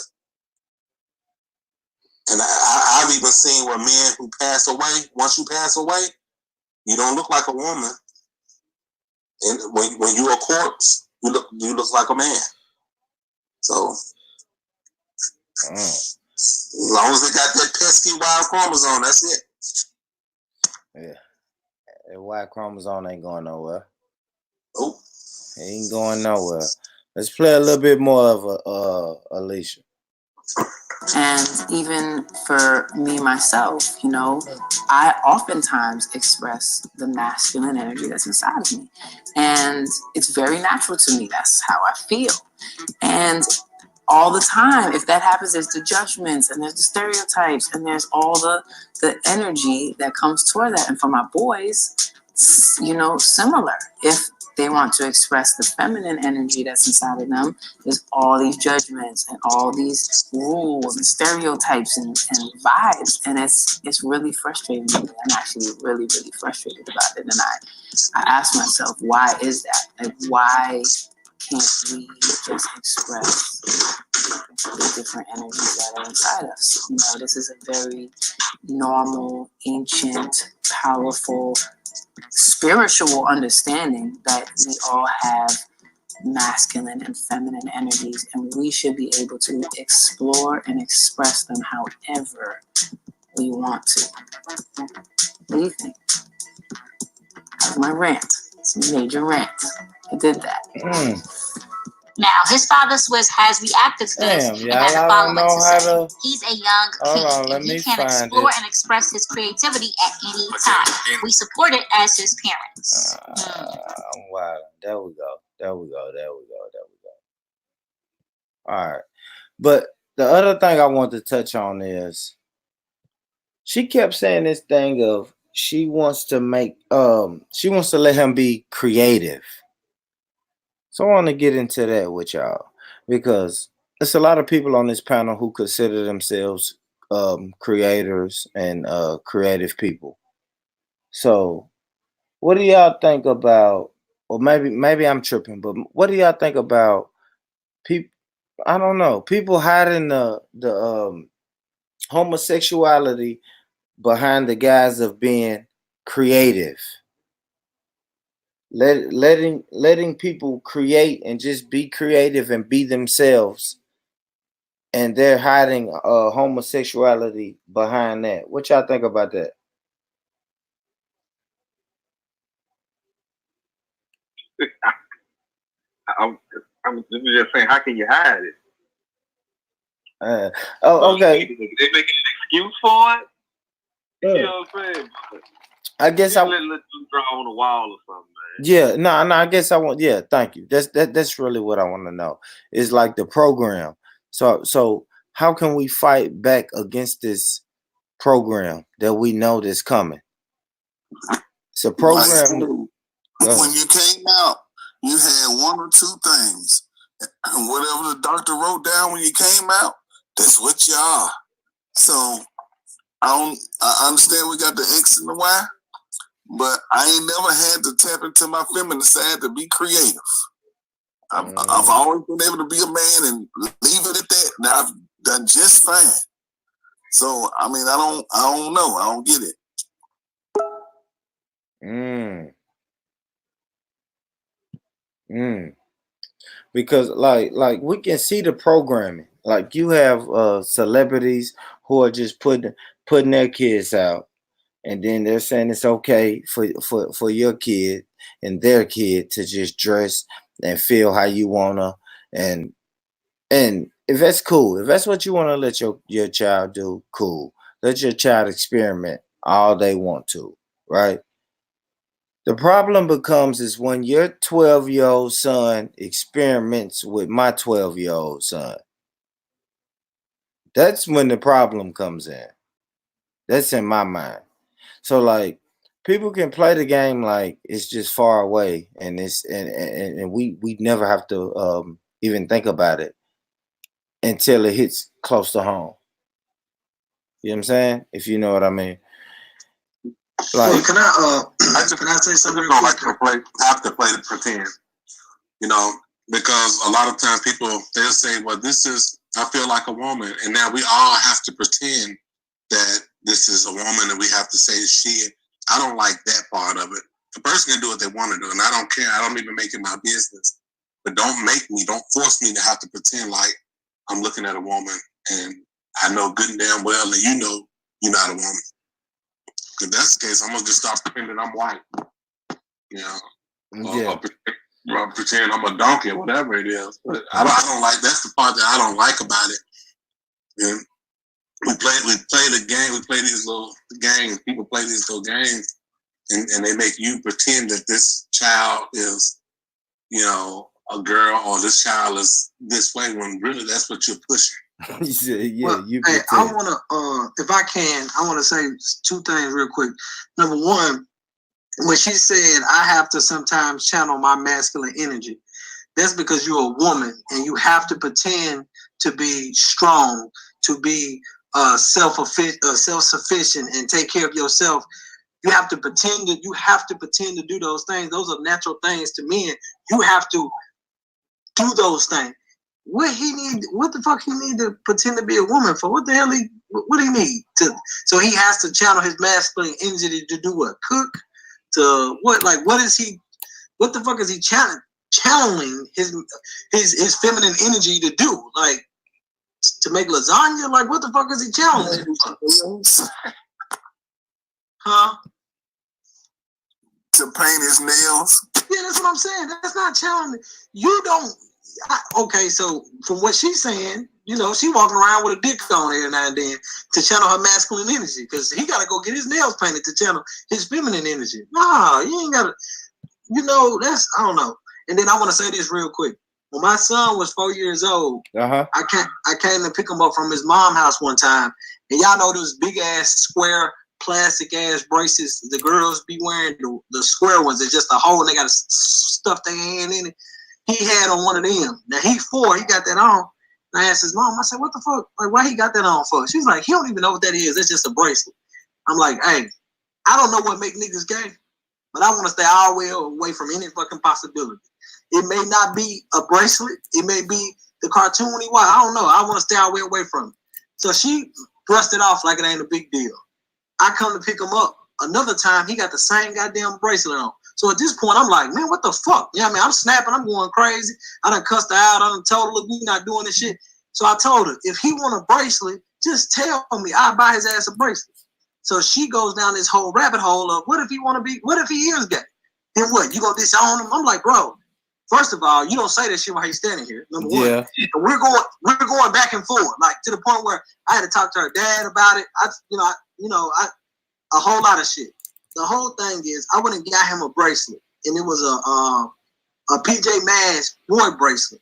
And I've even seen where men who pass away, once you pass away, you don't look like a woman. And when you're a corpse, you look like a man. So as long as they got that pesky Y chromosome, that's it. Yeah. That Y chromosome ain't going nowhere. Oh. It ain't going nowhere. Let's play a little bit more of Alicia. And even for me, myself, I oftentimes express the masculine energy that's inside of me. And it's very natural to me. That's how I feel. And all the time, if that happens, there's the judgments and there's the stereotypes and there's all the energy that comes toward that. And for my boys, similar. If they want to express the feminine energy that's inside of them, there's all these judgments and all these rules and stereotypes and vibes. And it's really frustrating me. I'm actually really, really frustrated about it. And I ask myself, why is that? Like, why can't we just express the different energies that are inside us? This is a very normal, ancient, powerful, spiritual understanding that we all have masculine and feminine energies, and we should be able to explore and express them however we want to. What do you think? That's my rant. It's a major rant. I did that. Now, his father Swiss has reacted to this and has the following to say. He's a young kid and he can explore and express his creativity at any time. We support it as his parents. Wow. There we go. All right. But the other thing I want to touch on is she kept saying this thing of she wants to let him be creative. So I want to get into that with y'all because there's a lot of people on this panel who consider themselves creators and creative people. So what do y'all think about, or maybe I'm tripping, but what do y'all think about people? I don't know, people hiding the homosexuality behind the guise of being creative. Letting people create and just be creative and be themselves, and they're hiding homosexuality behind that. What y'all think about that? I'm just saying, how can you hide it? Okay. They making an excuse for it. You know what I'm saying? I guess let them draw on the wall or something, man. Yeah, no, I guess I want. Yeah, thank you. That's really what I want to know. It's like the program. So how can we fight back against this program that we know that's coming? It's a program. When you came out, you had one or two things, and whatever the doctor wrote down when you came out, that's what you are. So I understand we got the X and the Y, but I ain't never had to tap into my feminine side to be creative. I've always been able to be a man and leave it at that. Now I've done just fine. So I mean, I don't know. I don't get it. Because like we can see the programming. Like you have celebrities who are just putting their kids out, and then they're saying it's okay for your kid and their kid to just dress and feel how you wanna, and if that's cool, if that's what you want to let your child do, cool. Let your child experiment all they want to, right? The problem becomes is when your 12-year-old son experiments with my 12-year-old son. That's when the problem comes in. That's in my mind. So like people can play the game like it's just far away and it's and we never have to even think about it until it hits close to home. You know what I'm saying? If you know what I mean. Like, can I say something? Have to play the pretend, you know, because a lot of times people they'll say, "Well, this is I feel like a woman," and now we all have to pretend that this is a woman, and we have to say she. I don't like that part of it. The person can do what they want to do, and I don't care. I don't even make it my business. But don't force me to have to pretend like I'm looking at a woman, and I know good and damn well that you know you're not a woman. If that's the case, I'm gonna just start pretending I'm white. You know, or pretend I'm a donkey or whatever it is. But I don't like. That's the part that I don't like about it. And we play the game. We play these little games. People play these little games, and they make you pretend that this child is, you know, a girl, or this child is this way. When really that's what you're pushing. I wanna, if I can, I wanna say two things real quick. Number one, when she said I have to sometimes channel my masculine energy, that's because you're a woman and you have to pretend to be strong, to be self-sufficient and take care of yourself. You have to pretend to do those things. Those are natural things to men. You have to do those things. What the fuck he need to pretend to be a woman for? What the hell what do he need to? So he has to channel his masculine energy to do what? Cook? To what? Like what is he? What the fuck is he channeling his feminine energy to do? Like to make lasagna? Like what the fuck is he channeling? Huh? To paint his nails. Yeah, that's what I'm saying. That's not channeling. You don't. Okay, so from what she's saying, you know, she walking around with a dick on every now and then to channel her masculine energy because he got to go get his nails painted to channel his feminine energy. Nah, you ain't got to, you know, I don't know. And then I want to say this real quick. When my son was 4 years old, I came to pick him up from his mom's house one time. And y'all know those big-ass square plastic-ass bracelets the girls be wearing, the square ones. It's just a hole and they got to stuff their hand in it. He had on one of them. Now he 4, he got that on. And I asked his mom, I said, what the fuck? Like, why he got that on for? She's like, he don't even know what that is. It's just a bracelet. I'm like, hey, I don't know what make niggas gay, but I want to stay all the way away from any fucking possibility. It may not be a bracelet. It may be the cartoony one. I don't know. I want to stay all the way away from it. So she brushed it off like it ain't a big deal. I come to pick him up. Another time, he got the same goddamn bracelet on. So at this point, I'm like, man, what the fuck? You know what I mean? I'm snapping. I'm going crazy. I done cussed her out. I done told her, look, we not doing this shit. So I told her, if he want a bracelet, just tell me. I'll buy his ass a bracelet. So she goes down this whole rabbit hole of, what if he is gay? Then what? You gonna disown him? I'm like, bro, first of all, you don't say that shit while he's standing here. Number one. And we're going back and forth, like to the point where I had to talk to her dad about it. A whole lot of shit. The whole thing is, I went and got him a bracelet, and it was a PJ Masks boy bracelet.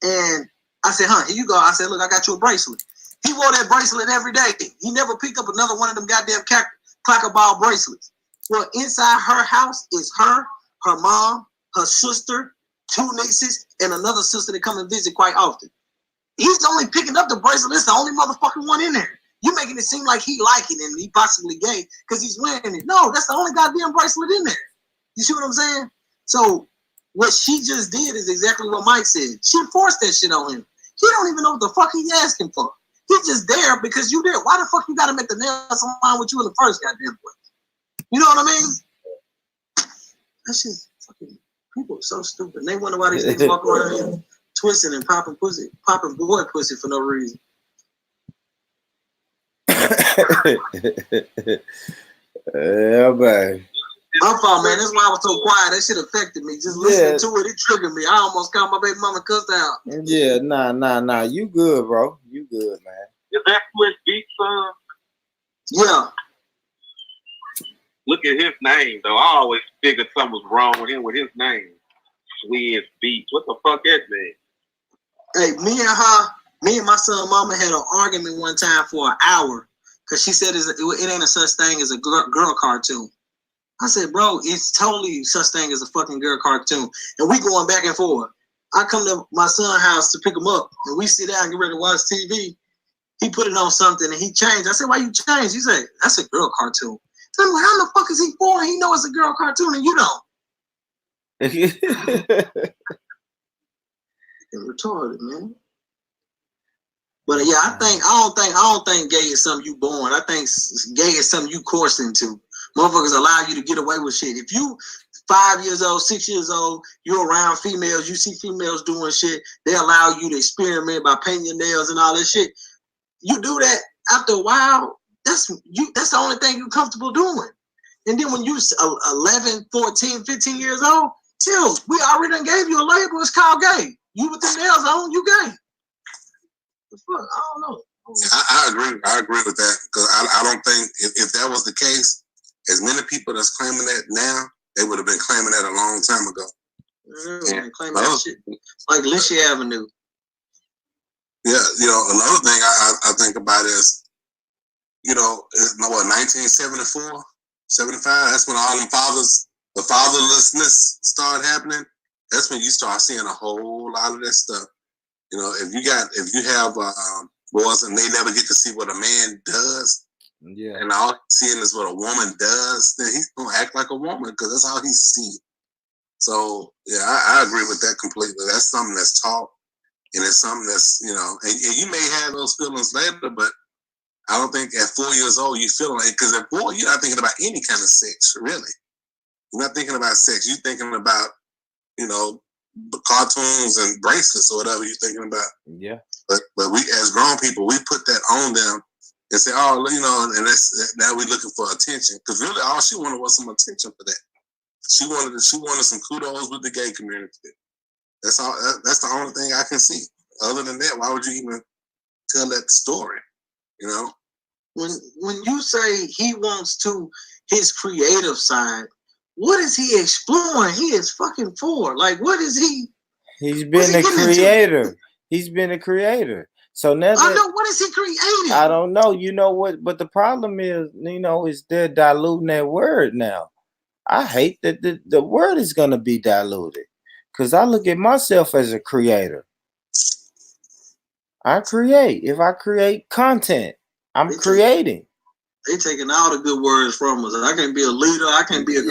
And I said, here you go. I said, look, I got you a bracelet. He wore that bracelet every day. He never picked up another one of them goddamn clacker ball bracelets. Well, inside her house is her mom, her sister, 2 nieces, and another sister that come and visit quite often. He's only picking up the bracelet. It's the only motherfucking one in there. You making it seem like he liking it and he possibly gay because he's wearing it. No, that's the only goddamn bracelet in there. You see what I'm saying? So what she just did is exactly what Mike said. She forced that shit on him. He don't even know what the fuck he's asking for. He's just there because you there. Why the fuck you gotta make the nails align with you in the first goddamn place? You know what I mean? That shit's fucking, people are so stupid. And they wonder why these niggas walk around here twisting and popping boy pussy for no reason. Yeah, man. My fault, man. That's why I was so quiet. That shit affected me. Just listening to it, it triggered me. I almost called my baby mama cussed out. Yeah, nah. You good, bro. You good, man. Is that Swiss Beats son? Yeah. Look at his name, though. I always figured something was wrong with him with his name. Swiss Beats. What the fuck that mean? Hey, me and my son mama had an argument one time for an hour because she said it ain't a such thing as a girl cartoon. I said, bro, it's totally such thing as a fucking girl cartoon. And we going back and forth. I come to my son's house to pick him up, and we sit down and get ready to watch TV. He put it on something, and he changed. I said, why you change? He said, that's a girl cartoon. So I'm like, how the fuck is he 4 and he know it's a girl cartoon and you don't? You're retarded, man. But yeah, I don't think gay is something you born. I think gay is something you course into. Motherfuckers allow you to get away with shit. If you 5 years old, 6 years old, you're around females, you see females doing shit, they allow you to experiment by painting your nails and all that shit. You do that after a while, that's the only thing you're comfortable doing. And then when you 11, 14, 15 years old, chill. We already done gave you a label. It's called gay. You with the nails on, you gay. The fuck? I don't know. I agree. I agree with that because I don't think if that was the case, as many people that's claiming that now, they would have been claiming that a long time ago. Claiming that shit. Like Lynchie Avenue. Yeah, another thing I think about is, what, 1974, 75, that's when all them the fatherlessness started happening. That's when you start seeing a whole lot of that stuff. If you have boys and they never get to see what a man does, yeah, and all he's seeing is what a woman does, then he's gonna act like a woman because that's all he's seen. So yeah, I agree with that completely. That's something that's taught, and it's something that's and you may have those feelings later, but I don't think at 4 years old you feel like, because at 4 you're not thinking about any kind of sex, really. You're not thinking about sex. You're thinking about cartoons and bracelets or whatever you're thinking about. Yeah. But we as grown people, we put that on them and say, oh, and now we're looking for attention, because really all she wanted was some attention for that. She wanted some kudos with the gay community. That's all. That's the only thing I can see. Other than that, why would you even tell that story? When you say he wants to his creative side, what is he exploring? He is fucking 4. Like, what is he? He's been a creator. He's been a creator. So now I know, what is he creating? I don't know. You know what? But the problem is, is they're diluting that word now. I hate that the word is gonna be diluted, because I look at myself as a creator. I create. If I create content, I'm creating. They taking all the good words from us. I can't be a leader. I can't be a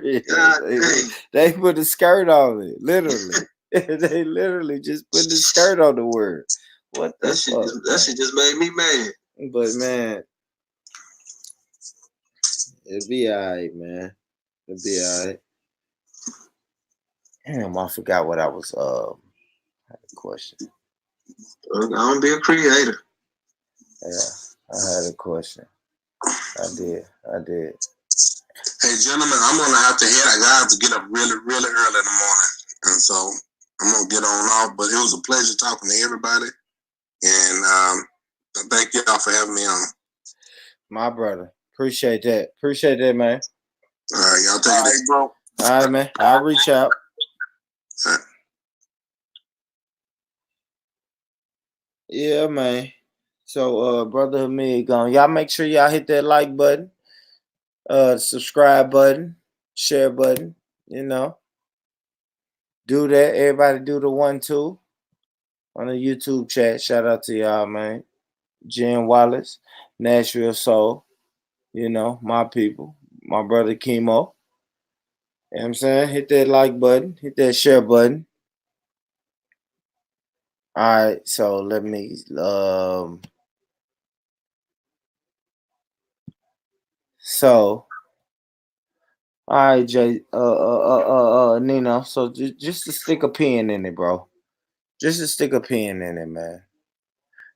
creator. They put a skirt on it, literally. They literally just put the skirt on the word. What the fuck? That shit just made me mad. But man, it'll be alright, man. It'll be alright. Damn, I forgot what I was I had a question. I'm gonna be a creator. Yeah, I had a question. I did. Hey, gentlemen, I'm gonna have to head. I have to get up really, really early in the morning, and so I'm gonna get on off. But it was a pleasure talking to everybody, and thank y'all for having me on. My brother, appreciate that, man. All right, y'all take it easy, bro. All right, man. I'll reach out. All right. Yeah, man. So, Brother Hamid gone. Y'all make sure y'all hit that like button, subscribe button, share button. Do that. Everybody do the 1-2 on the YouTube chat. Shout out to y'all, man. Jen Wallace, Nashville Soul. You know, my people, my brother Chemo. You know what I'm saying? Hit that like button, hit that share button. All right, so let me all right, Jay, Nino. So just to stick a pin in it, bro. Just to stick a pin in it, man.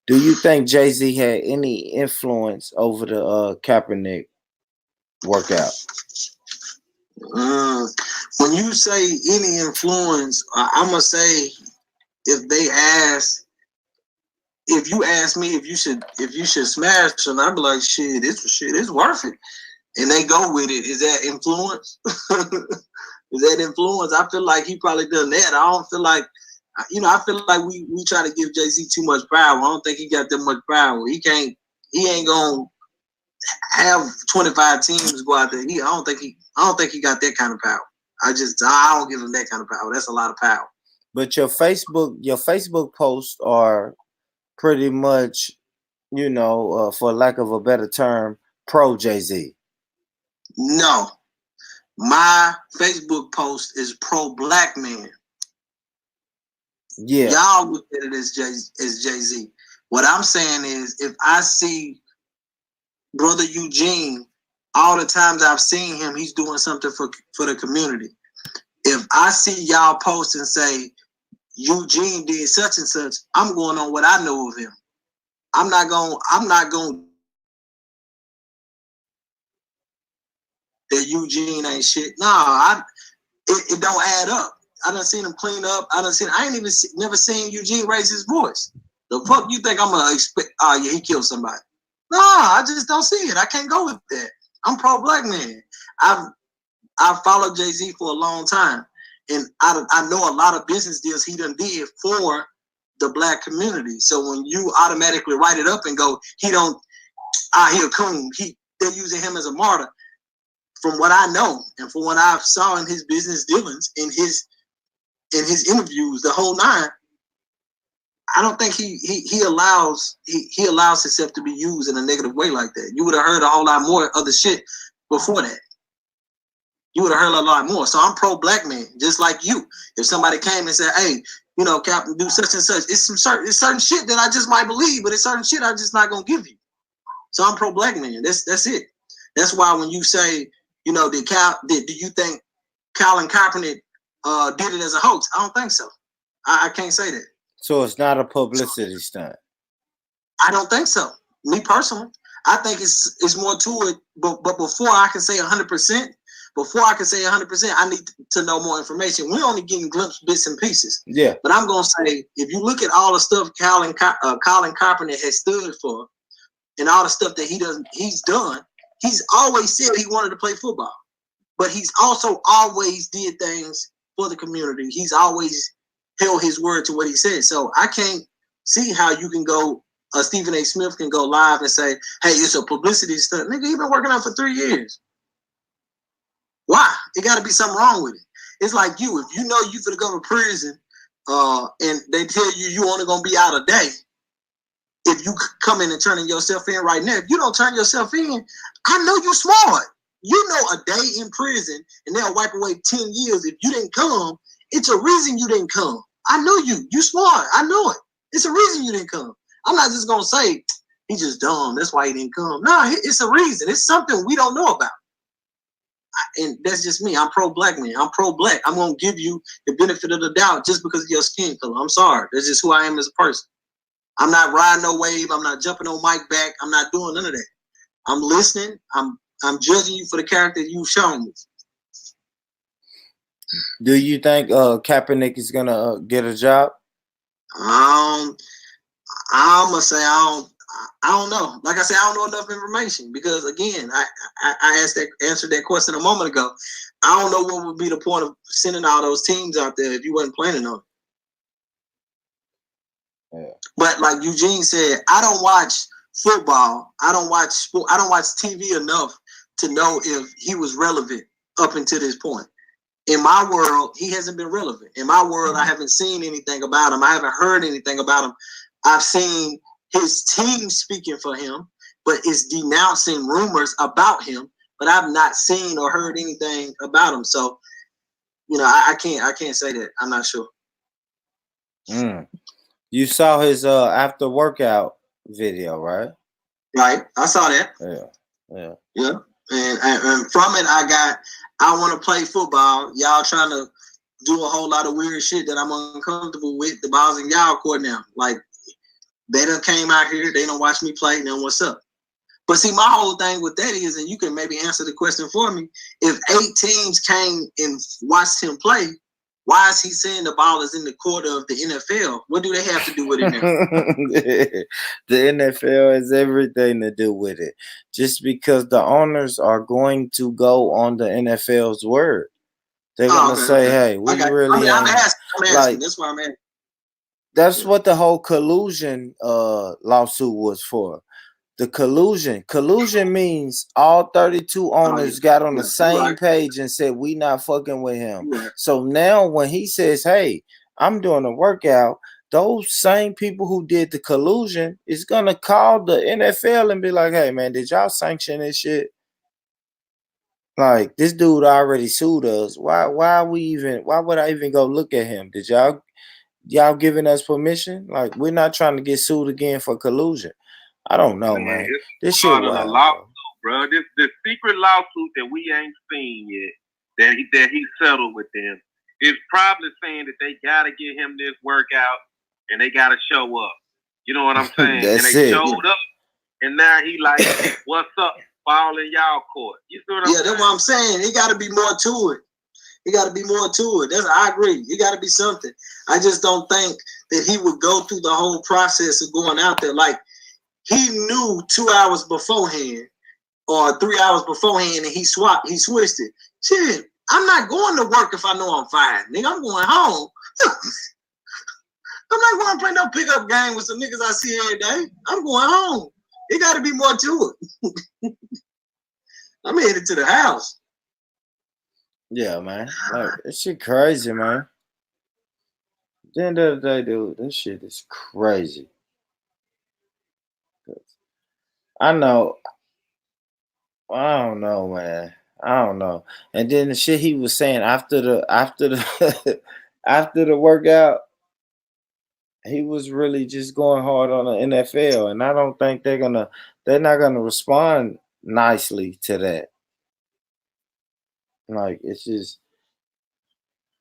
Do you think Jay-Z had any influence over the Kaepernick workout? When you say any influence, I'm gonna say if they ask, if you ask me if you should smash them, I'd be like, it's worth it. And they go with it. Is that influence? Is that influence? I feel like he probably done that. I don't feel like, I feel like we try to give Jay-Z too much power. I don't think he got that much power. He ain't gonna have 25 teams go out there. I don't think he got that kind of power. I don't give him that kind of power. That's a lot of power. But your Facebook posts are pretty much, for lack of a better term, pro Jay-Z. No, my Facebook post is pro black man. Yeah, y'all look at it as Jay-Z. What I'm saying is, if I see Brother Eugene, all the times I've seen him, he's doing something for the community. If I see y'all post and say Eugene did such and such, I'm going on what I know of him. I'm not going that Eugene ain't shit. No, it don't add up. I done seen him clean up. I ain't even never seen Eugene raise his voice. The fuck you think I'm gonna expect? Oh yeah, he killed somebody. No, I just don't see it. I can't go with that. I'm pro black man. I've followed Jay-Z for a long time, and I know a lot of business deals he done did for the black community. So when you automatically write it up and go, he a coon. They're using him as a martyr. From what I know and from what I saw in his business dealings, in his interviews, the whole nine, I don't think he allows himself to be used in a negative way like that. You would have heard a whole lot more other shit before that. You would have heard a lot more. So I'm pro black man, just like you. If somebody came and said, "Hey, Captain, do such and such," it's certain shit that I just might believe, but it's certain shit I'm just not gonna give you. So I'm pro black man. That's it. That's why when you say, do you think Colin Kaepernick did it as a hoax? I don't think so. I can't say that. So it's not a publicity stunt. I don't think so. Me personally, I think it's more to it. But before I can say 100%, I need to know more information. We're only getting bits and pieces. Yeah. But I'm gonna say, if you look at all the stuff Colin Kaepernick has stood for, and all the stuff that he's done, he's always said he wanted to play football, but he's also always did things for the community. He's always held his word to what he said. So I can't see how you can go, Stephen A. Smith can go live and say, "Hey, it's a publicity stunt." Nigga, he been working out for 3 years. Why? It got to be something wrong with it. It's like you, if you know you finna go to prison, and they tell you only gonna be out a day. If you come in and turning yourself in right now, if you don't turn yourself in, I know you smart. You know a day in prison and they'll wipe away 10 years. If you didn't come, it's a reason you didn't come. I know you. You smart. I know it. It's a reason you didn't come. I'm not just going to say, he just dumb. That's why he didn't come. No, it's a reason. It's something we don't know about. And that's just me. I'm pro-black man. I'm pro-black. I'm going to give you the benefit of the doubt just because of your skin color. I'm sorry. That's just who I am as a person. I'm not riding no wave. I'm not jumping on Mike back. I'm not doing none of that. I'm listening. I'm judging you for the character you've shown me. Do you think Kaepernick is gonna get a job? I'm gonna say I don't know. Like I said, I don't know enough information because again, I answered that question a moment ago. I don't know what would be the point of sending all those teams out there if you wasn't planning on it. Yeah. But like Eugene said, I don't watch football. I don't watch sport. I don't watch TV enough to know if he was relevant up until this point. In my world, he hasn't been relevant. In my world, I haven't seen anything about him. I haven't heard anything about him. I've seen his team speaking for him, but it's denouncing rumors about him. But I've not seen or heard anything about him. So, you know, I can't say that. I'm not sure. You saw his after workout video, right? Right. I saw that. Yeah. And from it, I want to play football. Y'all trying to do a whole lot of weird shit that I'm uncomfortable with. The ball's in y'all court now. Like, they done came out here. They don't watch me play. Then what's up? But see, my whole thing with that is, and you can maybe answer the question for me, if 8 teams came and watched him play, why is he saying the ball is in the court of the NFL? What do they have to do with it now? The NFL has everything to do with it. Just because the owners are going to go on the NFL's word. They're going to say, hey, we really I'm asking. Like, that's why I'm asking. That's what the whole collusion lawsuit was for. The collusion. Collusion means all 32 owners got on the same page and said, we not fucking with him. So now when he says, hey, I'm doing a workout, those same people who did the collusion is going to call the NFL and be like, hey, man, did y'all sanction this shit? Like, this dude already sued us. Why would I even go look at him? Did y'all giving us permission? Like, we're not trying to get sued again for collusion. I don't know, man. This shit wild, bro. This secret lawsuit that we ain't seen yet, that he settled with them, is probably saying that they gotta get him this workout and they gotta show up. You know what I'm saying? And they showed up, and now he like, what's up? Fall in y'all court. You see what I'm saying? That's what I'm saying. It gotta be more to it. It got to be more to it. I agree. It got to be something. I just don't think that he would go through the whole process of going out there. Like, he knew 2 hours beforehand or 3 hours beforehand, and he switched it. Shit, I'm not going to work if I know I'm fired. Nigga, I'm going home. I'm not going to play no pickup game with some niggas I see every day. I'm going home. It got to be more to it. I'm headed to the house. Yeah, man. Like, this shit crazy, man. At the end of the day, dude, this shit is crazy. I know. I don't know, man. I don't know. And then the shit he was saying after the after the workout, he was really just going hard on the NFL, and I don't think they're not gonna respond nicely to that. Like, it's just,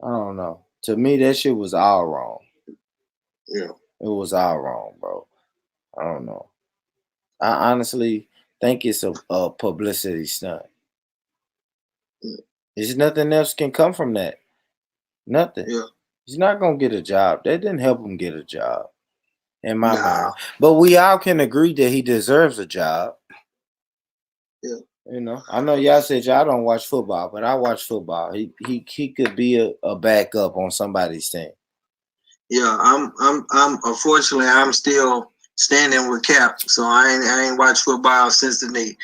I don't know. To me, that shit was all wrong. Yeah. It was all wrong, bro. I don't know. I honestly think it's a publicity stunt. There's nothing else can come from that. Nothing. Yeah. He's not going to get a job. That didn't help him get a job, in my mind. But we all can agree that he deserves a job. Yeah. You know, I know y'all said y'all don't watch football, but I watch football. He could be a backup on somebody's team. Yeah, I'm unfortunately I'm still standing with Cap, so I ain't watched football since the knee.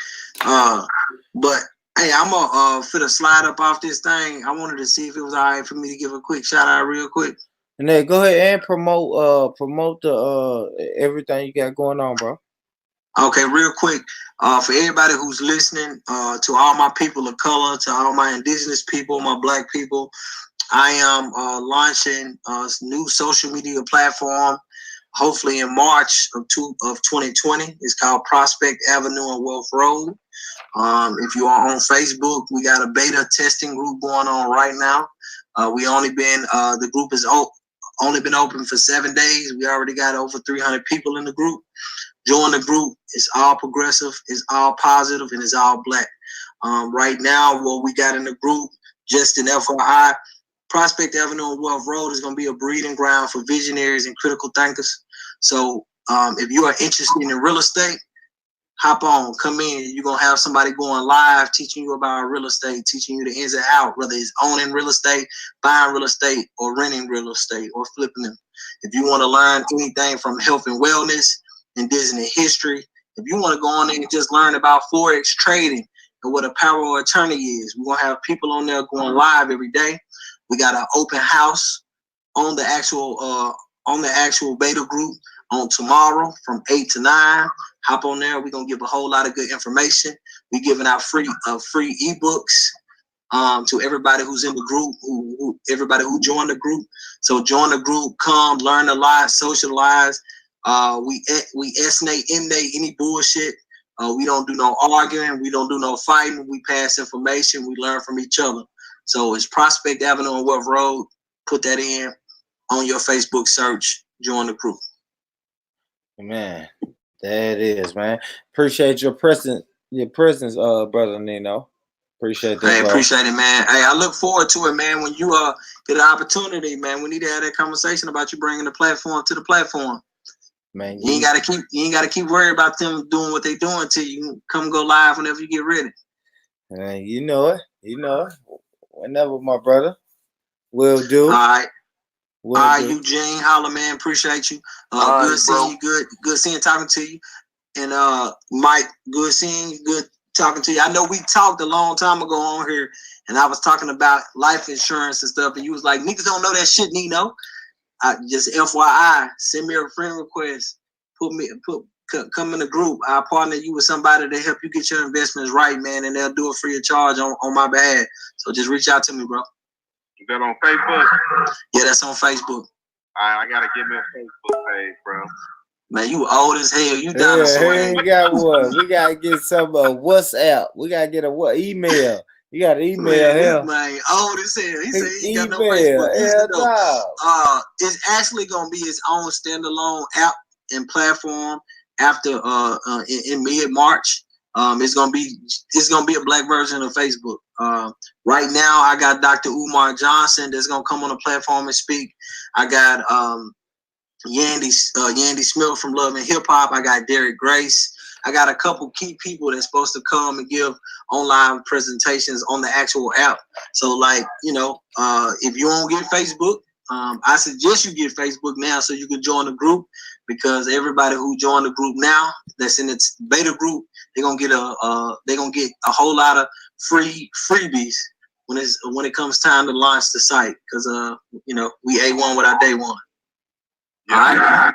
But hey, I'm gonna fit a slide up off this thing. I wanted to see if it was all right for me to give a quick shout out real quick. And then go ahead and promote the everything you got going on, bro. Okay, real quick, for everybody who's listening, to all my people of color, to all my indigenous people, my black people, I am launching a new social media platform, hopefully in March of 2020. It's called Prospect Avenue and Wealth Road. If you are on Facebook, we got a beta testing group going on right now. The group is only been open for 7 days. We already got over 300 people in the group. Join the group. It's all progressive, it's all positive, and it's all black. Right now, what we got in the group, just an FYI, Prospect Avenue and Wealth Road is going to be a breeding ground for visionaries and critical thinkers. So if you are interested in real estate, hop on, come in. You're going to have somebody going live teaching you about real estate, teaching you the ins and outs, whether it's owning real estate, buying real estate, or renting real estate, or flipping them. If you want to learn anything from health and wellness and Disney history, if you want to go on there and just learn about Forex trading and what a power of attorney is, we're going to have people on there going live every day. We got an open house on the actual beta group on tomorrow from 8 to 9. Hop on there. We're gonna give a whole lot of good information. We're giving out free ebooks to everybody who's in the group, everybody who joined the group. So join the group, come learn a lot, socialize. We esnate any bullshit. We don't do no arguing. We don't do no fighting. We pass information. We learn from each other. So it's Prospect Avenue on Wealth Road. Put that in on your Facebook search. Join the group. Man, that is, man. Appreciate your presence, brother Nino. Appreciate that. Hey, bro. Appreciate it, man. Hey, I look forward to it, man. When you get an opportunity, man, we need to have that conversation about you bringing the platform to the platform. Man, you ain't gotta keep worried about them doing what they doing to you. Come go live whenever you get ready. You know it. Whenever, my brother. Will do. All right. All right, Eugene, holla, man. Appreciate you. Good seeing you. Good seeing, talking to you. And Mike, good seeing you. Good talking to you. I know we talked a long time ago on here, and I was talking about life insurance and stuff, and you was like, niggas don't know that shit, Nino. Just FYI, send me a friend request. Come in the group. I'll partner you with somebody to help you get your investments right, man, and they'll do it free of charge on my behalf. So just reach out to me, bro. Is that on Facebook? Yeah, that's on Facebook. All right, I gotta give me a Facebook page, bro. Man, you old as hell. You dinosaur. Yeah, he ain't got one. We gotta get some WhatsApp. We gotta get a email. You gotta email him. Man, old as hell. He said he got no Facebook. It's actually gonna be its own standalone app and platform after in mid-March. It's gonna be a black version of Facebook. Right now, I got Dr. Umar Johnson that's gonna come on the platform and speak. I got Yandy Smith from Love and Hip Hop. I got Derek Grace. I got a couple key people that's supposed to come and give online presentations on the actual app. So, like, if you don't get Facebook, I suggest you get Facebook now so you can join the group, because everybody who joined the group now that's in its beta group, they're gonna get a whole lot of freebies when it comes time to launch the site, because we A1 with our day one. All right.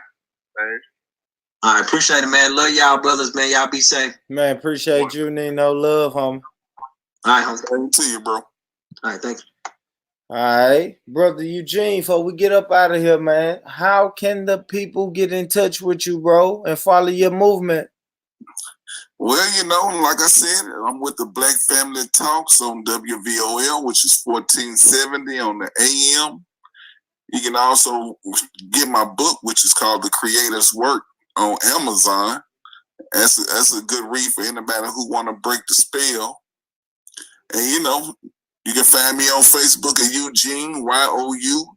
All right, appreciate it, man. Love y'all, brothers, man. Y'all be safe. Man, appreciate you, Nino. Love, homie. All right, homie. Thank you, bro. All right, thank you. All right, brother Eugene, before we get up out of here, man, how can the people get in touch with you, bro, and follow your movement? Well, like I said, I'm with the Black Family Talks on WVOL, which is 1470 on the AM. You can also get my book, which is called The Creator's Work, on Amazon. That's a good read for anybody who want to break the spell. And, you can find me on Facebook at Eugene, Yougene,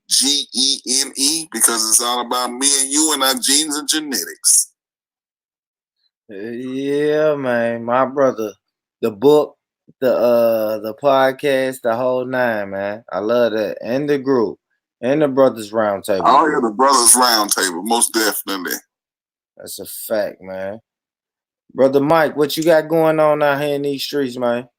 because it's all about me and you and our genes and genetics. Yeah, man, my brother. The book, the podcast, the whole nine, man. I love that. And the group. And the Brothers Roundtable. Oh, yeah, the Brothers Roundtable, most definitely. That's a fact, man. Brother Mike, what you got going on out here in these streets, man?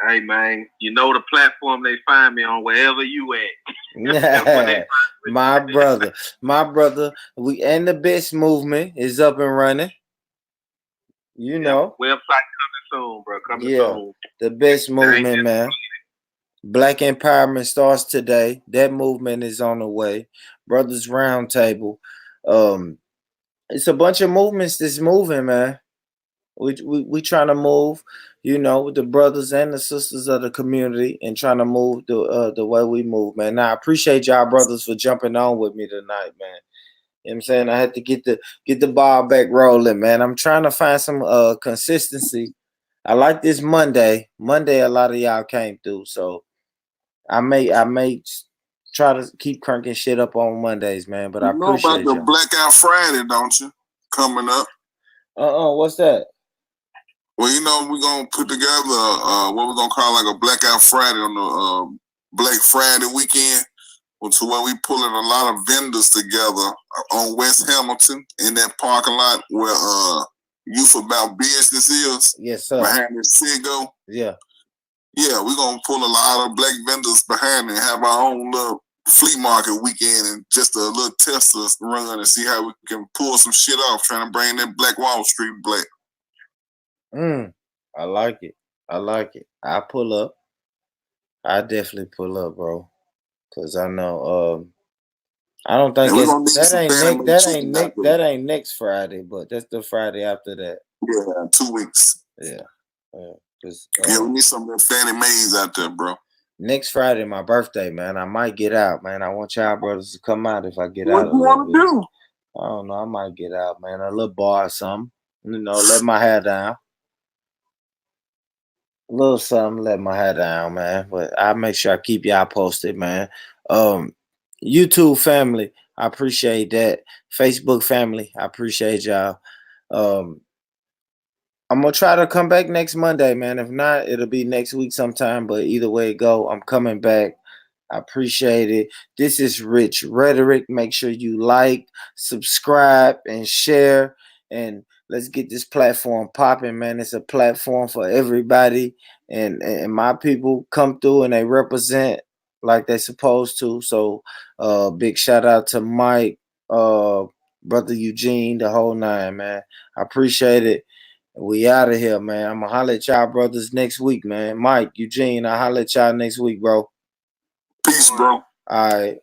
Hey, man, the platform they find me on, wherever you at. My brother. We and the best movement is up and running. Website coming soon, bro. Coming soon. The best movement, man. Black empowerment starts today. That movement is on the way. Brothers Roundtable. It's a bunch of movements that's moving, man. We trying to move, with the brothers and the sisters of the community, and trying to move the way we move, man. Now I appreciate y'all brothers for jumping on with me tonight, man. You know what I'm saying? I had to get the ball back rolling, man. I'm trying to find some consistency. I like this Monday. Monday, a lot of y'all came through, so I may try to keep cranking shit up on Mondays, man. But I appreciate about the Blackout Friday, don't you? Coming up. What's that? Well, we're gonna put together what we're gonna call like a Blackout Friday on the Black Friday weekend, to where we pulling a lot of vendors together on West Hamilton in that parking lot where Youth About Business is. Yes, sir. Behind the Seago. Yeah. Yeah, we're gonna pull a lot of black vendors behind and have our own little flea market weekend and just a little test run and see how we can pull some shit off, trying to bring that Black Wall Street black. I like it. I like it. I pull up. I definitely pull up, bro. Cause I know I don't think that ain't next Friday, but that's the Friday after that. Yeah, 2 weeks. Yeah. Yeah, we need some more Fannie Mae's out there, bro. Next Friday, my birthday, man. I might get out, man. I want y'all brothers to come out if I get out. What you want to do? I don't know. I might get out, man. A little bar or something. You know, let my hair down. A little something, let my hair down, man. But I'll make sure I keep y'all posted, man. YouTube family, I appreciate that. Facebook family, I appreciate y'all. I'm gonna try to come back next Monday, man. If not, it'll be next week sometime. But either way it go, I'm coming back. I appreciate it. This is Rich Rhetoric. Make sure you like, subscribe, and share. And let's get this platform popping, man. It's a platform for everybody. And my people come through and they represent like they're supposed to. So big shout out to Mike, Brother Eugene, the whole nine, man. I appreciate it. We out of here, man. I'm going to holler at y'all brothers next week, man. Mike, Eugene, I'll holler at y'all next week, bro. Peace, bro. All right.